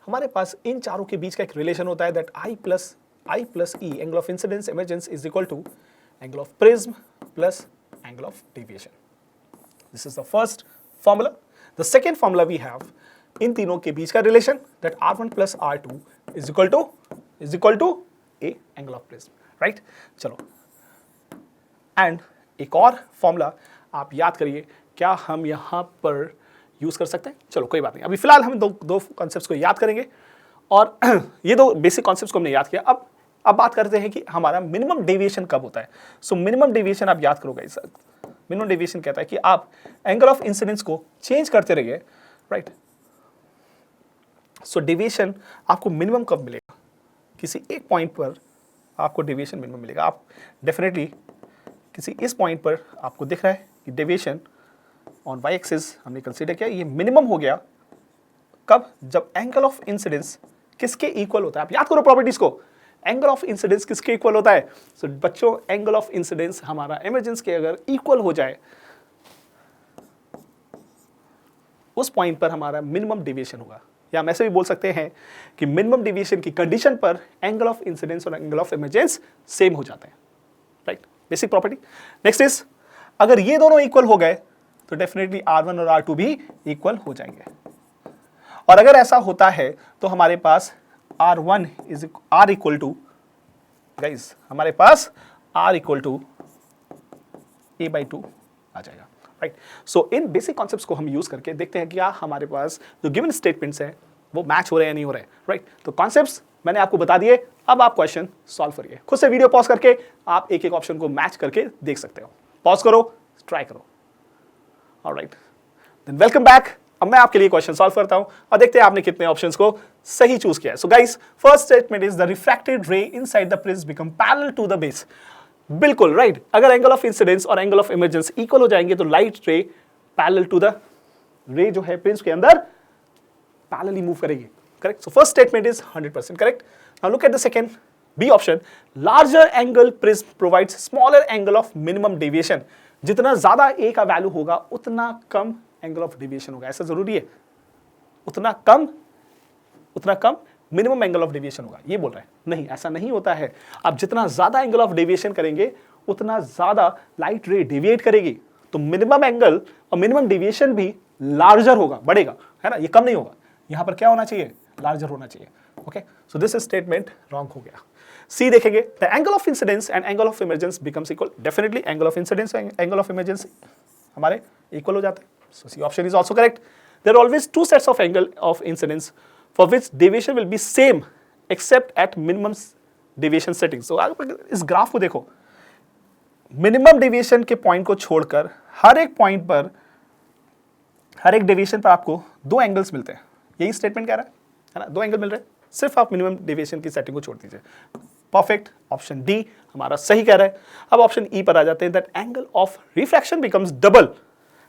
हमारे पास इन चारों के बीच का एक रिलेशन होता है that I plus E, angle of incidence emergence is equal to angle of prism plus angle of deviation. This is the first formula. The second formula we have इन तीनों के बीच का relation that R1 plus R2 is equal to A angle of prism, right. चलो, and एक और formula आप याद करिए, क्या हम यहां पर यूज कर सकते हैं? चलो कोई बात नहीं, अभी फिलहाल हम दो कॉन्सेप्ट्स को याद करेंगे, और ये दो बेसिक कॉन्सेप्ट्स को हमने याद किया। अब बात करते हैं कि हमारा मिनिमम डेविएशन कब होता है। सो मिनिमम डेविएशन आप याद करोगे, मिनिमम डेविएशन कहता है कि आप एंगल ऑफ इंसिडेंस को चेंज करते रहिए, राइट। सो डेविएशन आपको मिनिमम कब मिलेगा, किसी एक पॉइंट पर आपको डेविएशन मिनिमम मिलेगा। आप डेफिनेटली किसी इस पॉइंट पर आपको दिख रहा है कि डेविएशन ऑन वाई एक्सिस हमने कंसीडर किया, ये मिनिमम हो गया कब, जब एंगल ऑफ इंसिडेंस किसके इक्वल होता है। आप याद करो प्रॉपर्टीज को, एंगल ऑफ इंसिडेंस किसके इक्वल होता है। सो बच्चों, एंगल ऑफ इंसिडेंस हमारा इमर्जेंस के अगर इक्वल हो जाए, उस पॉइंट पर हमारा मिनिमम डेविएशन होगा, या हम ऐसे भी बोल सकते हैं कि मिनिमम डेविएशन की कंडीशन पर एंगल ऑफ इंसिडेंस और एंगल ऑफ इमर्जेंस सेम हो जाते हैं, right, basic property. Next is, अगर ये दोनों इक्वल हो गए तो डेफिनेटली R1 और R2 भी इक्वल हो जाएंगे, और अगर ऐसा होता है तो हमारे पास R1 इज R इक्वल टू, गाइज हमारे पास R इक्वल टू A/2 आ जाएगा, राइट। सो इन बेसिक कॉन्सेप्ट्स को हम यूज करके देखते हैं कि क्या हमारे पास जो गिवन स्टेटमेंट्स हैं वो मैच हो रहे हैं या नहीं हो रहे हैं, राइट। तो कॉन्सेप्ट्स मैंने आपको बता दिए, अब आप क्वेश्चन सॉल्व करिए। खुद से वीडियो पॉज करके आप एक एक ऑप्शन को मैच करके देख सकते हो। पॉज करो, ट्राई करो। Alright, than welcome back. अब मैं आपके लिए क्वेश्चन सॉल्व करता हूं और देखते हैं आपने कितने ऑप्शंस को सही चूज किया है। So guys, first statement is the refracted ray inside the prism become parallel to the base. बिल्कुल राइट, अगर एंगल ऑफ इंसिडेंस और एंगल ऑफ इमर्जेंस इक्वल हो जाएंगे तो light ray parallel to the रे जो है प्रिज्म के अंदर पैरेलली मूव करेगी, correct. So first statement is 100% correct. Now look at the second, B option, larger angle prism provides smaller angle of minimum deviation. जितना ज्यादा ए का वैल्यू होगा उतना कम एंगल ऑफ डेविएशन होगा। ऐसा जरूरी है, उतना कम मिनिमम एंगल ऑफ डेविएशन होगा, ये बोल रहा है। नहीं, ऐसा नहीं होता है। आप जितना ज्यादा एंगल ऑफ डेविएशन करेंगे उतना ज्यादा लाइट रे डेविएट करेगी, तो मिनिमम एंगल और मिनिमम डेविएशन भी लार्जर होगा, बढ़ेगा, है ना, ये कम नहीं होगा। यहां पर क्या होना चाहिए, लार्जर होना चाहिए। Okay, so this statement wrong हो गया। सी देखेंगे, the angle of incidence and angle of emergence becomes equal. Definitely angle of incidence and angle of emergence हमारे इक्वल हो जाते हैं। So C option is also correct. There are always two sets of angle of incidence for which deviation will be same except at minimum deviation setting. So आप इस graph को देखो, minimum deviation के point को छोड़कर हर एक point पर, हर एक डेविएशन पर आपको दो एंगल्स मिलते हैं। यही स्टेटमेंट कह रहा है ना, दो एंगल मिल रहे हैं, सिर्फ आप मिनिमम डेविएशन की सेटिंग को छोड़ दीजिए। परफेक्ट, ऑप्शन डी हमारा सही कह रहा है। अब ऑप्शन ई पर आ जाते हैं, that angle of refraction becomes double.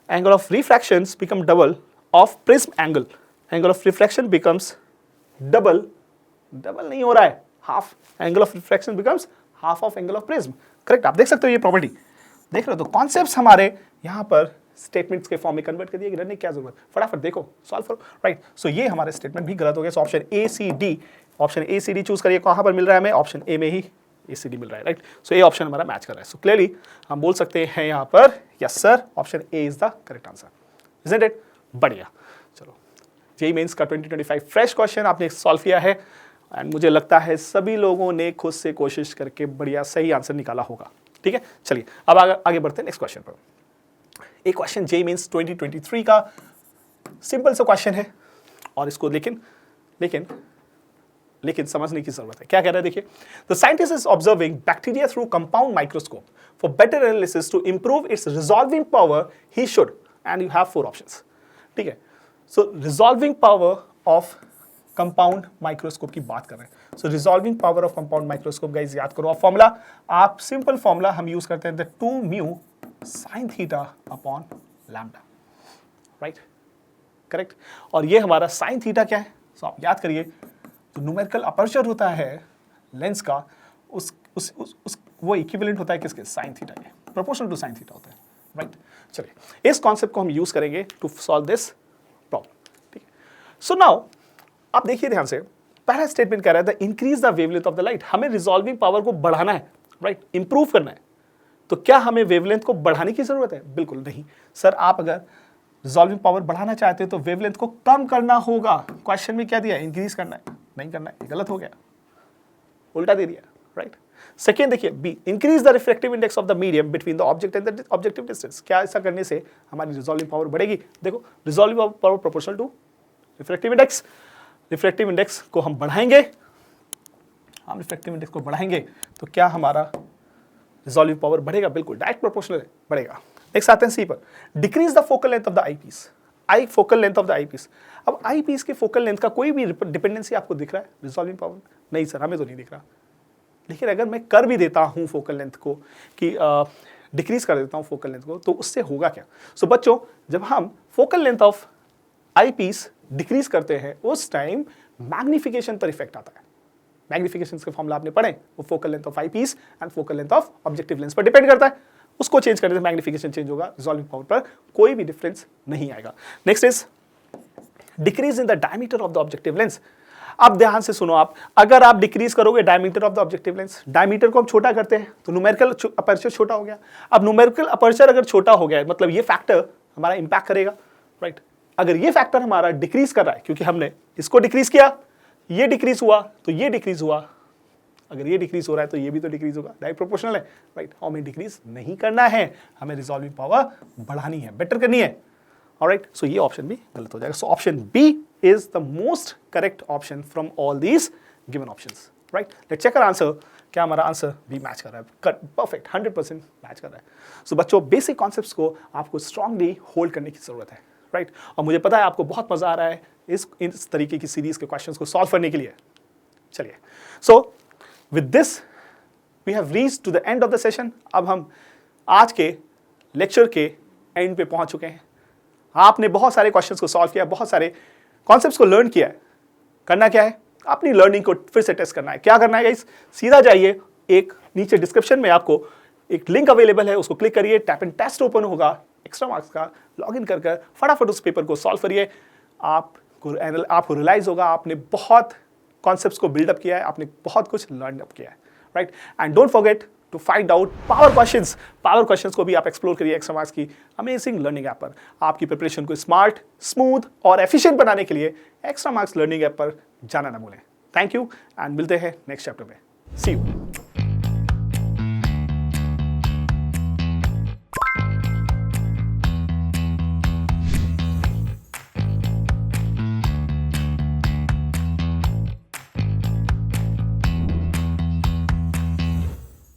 Angle of refractions become double of prism angle. Angle of refraction becomes double नहीं हो रहा है, half. Angle of refraction becomes half of angle of prism. Correct, आप देख सकते हो ये प्रॉपर्टी, देख रहे हो। तो कॉन्सेप्ट्स हमारे यहाँ पर स्टेटमेंट्स के फॉर्म में कन्वर्ट कर दिए, रहने की क्या जरूरत, फटाफट देखो, सॉल्व करो, राइट। सो ये हमारे स्टेटमेंट भी गलत हो गया। So option A C D, option A C D choose करिए। कहाँ पर मिल रहा है हमें, ऑप्शन ए में ही ACD मिल रहा है, राइट। सो ए ऑप्शन हमारा मैच कर रहा है। सो क्लियरली हम बोल सकते हैं यहाँ पर, yes sir, option A is the correct answer, isn't it. बढ़िया, चलो जेईई मेंस का 2025 फ्रेश क्वेश्चन आपने सॉल्व किया है, एंड मुझे लगता है सभी लोगों ने खुद से कोशिश करके बढ़िया सही आंसर निकाला होगा। ठीक है, चलिए अब आगे बढ़ते हैं नेक्स्ट क्वेश्चन पर। एक क्वेश्चन जेईई मेंस 2023 का सिंपल सा क्वेश्चन है, और इसको लेकिन समझने की जरूरत है। क्या कह रहा है देखिए, the scientist is observing bacteria through compound microscope for better analysis to improve its resolving power he should and you have 4 options, ठीक है। So resolving power of compound microscope की बात कर रहे हैं। So resolving power of compound microscope guys याद करो आप फॉर्मूला, आप सिंपल फॉर्मूला हम यूज करते हैं the 2 mu sin theta upon lambda, right, correct. और ये हमारा sin थीटा क्या है, सो आप याद करिए, तो न्यूमेरिकल अपर्चर होता है लेंस का, वो इक्विवेलेंट होता है किसके, sin थीटा के, प्रोपोर्शनल टू sin थीटा होता है, राइट। चलिए इस कॉन्सेप्ट को हम यूज करेंगे टू सॉल्व दिस प्रॉब्लम, ठीक है। सो नाउ आप देखिए ध्यान से, पहला स्टेटमेंट कह रहा है the increase the wavelength of the light, हमें रिजॉल्विंग पावर को बढ़ाना है, राइट, इंप्रूव करना है। तो क्या हमें वेवलेंथ को बढ़ाने की जरूरत है, बिल्कुल नहीं सर। आप अगर रिजॉल्विंग पावर बढ़ाना चाहते हो तो वेवलेंथ को कम करना होगा। क्वेश्चन में क्या दिया, इंक्रीज करना है, नहीं करना है, ये गलत हो गया, उल्टा दे दिया, राइट। सेकेंड देखिए B, increase the refractive index of the medium between the object and the objective distance, क्या ऐसा करने से हमारी रिजॉल्विंग पावर बढ़ेगी। देखो resolving power proportional to refractive index, refractive index को हम बढ़ाएंगे, हम रिफ्रैक्टिव इंडेक्स को बढ़ाएंगे तो क्या हमारा रिजॉल्विंग पावर बढ़ेगा, बिल्कुल डायरेक्ट प्रोपोर्शनल बढ़ेगा। नेक्स्ट आते हैं सी पर, decrease the focal length of the eyepiece, focal length of the eyepiece. अब आईपीस के फोकल लेंथ का कोई भी डिपेंडेंसी आपको दिख रहा है रिजॉल्विंग पावर, नहीं सर हमें तो नहीं दिख रहा। लेकिन अगर मैं कर भी देता हूं फोकल लेंथ को कि डिक्रीज कर देता हूं फोकल लेंथ को, तो उससे होगा क्या। सो बच्चों जब हम focal length of eyepiece decrease करते हैं उस टाइम मैग्निफिकेशन पर इफेक्ट आता है। मैग्निफिकेशन के फॉर्मूला आपने पढ़े, वो focal length of eyepiece and focal length of objective lens पर डिपेंड करता है। उसको चेंज करने से मैग्निफिकेशन चेंज होगा, रिजॉल्विंग पावर पर कोई भी डिफरेंस नहीं आएगा। Next is decrease in the diameter of the objective lens. अब ध्यान से सुनो आप, अगर आप डिक्रीज करोगे diameter of the objective lens, diameter को हम छोटा करते हैं तो न्यूमेरिकल अपर्चर छोटा हो गया। अब न्यूमेरिकल अपर्चर अगर छोटा हो गया मतलब ये फैक्टर हमारा इंपैक्ट करेगा, राइट। अगर ये फैक्टर हमारा डिक्रीज कर रहा है क्योंकि हमने इसको डिक्रीज किया, ये डिक्रीज हुआ तो ये डिक्रीज हुआ, अगर ये डिक्रीज हो रहा है तो ये भी तो डिक्रीज होगा, डायरेक्ट प्रोपोर्शनल है, राइट। हमें डिक्रीज नहीं करना है, हमें रिजॉल्विंग पावर बढ़ानी है, बेटर करनी है, ऑलराइट। सो ये ऑप्शन भी गलत हो जाएगा। So option B is the most correct option from all these given options, right. Let's check our answer, क्या हमारा आंसर भी मैच कर रहा है, परफेक्ट 100% मैच कर रहा है। सो बच्चों बेसिक कॉन्सेप्ट्स को आपको स्ट्रांगली होल्ड करने की जरूरत है, राइट। और मुझे पता है आपको बहुत मजा आ रहा है इस तरीके की सीरीज के क्वेश्चंस को सॉल्व करने के लिए। चलिए so with this we have reached to the end of the session. अब हम आज के लेक्चर के एंड पे पहुंच चुके हैं। आपने बहुत सारे क्वेश्चंस को सॉल्व किया, बहुत सारे कॉन्सेप्ट्स को लर्न किया है। करना क्या है, अपनी लर्निंग को फिर से टेस्ट करना है। क्या करना है गाइस, सीधा जाइए, एक नीचे डिस्क्रिप्शन में आपको एक लिंक अवेलेबल है, उसको क्लिक करिए, टैप एंड टेस्ट ओपन होगा एक्स्ट्रा मार्क्स का, लॉगिन कर फटाफट उस पेपर को सॉल्व करिए। आपको रियलाइज होगा आपने बहुत कॉन्सेप्ट्स को बिल्डअप किया है, आपने बहुत कुछ लर्न अप किया है, right. And don't forget to find out power questions को भी आप एक्सप्लोर करिए एक्स्ट्रा मार्क्स की अमेजिंग लर्निंग ऐप पर। आपकी प्रिपरेशन को स्मार्ट, स्मूथ और एफिशिएंट बनाने के लिए एक्स्ट्रा मार्क्स लर्निंग ऐप पर जाना ना भूलें। थैंक यू एंड मिलते हैं नेक्स्ट चैप्टर में। सी यू।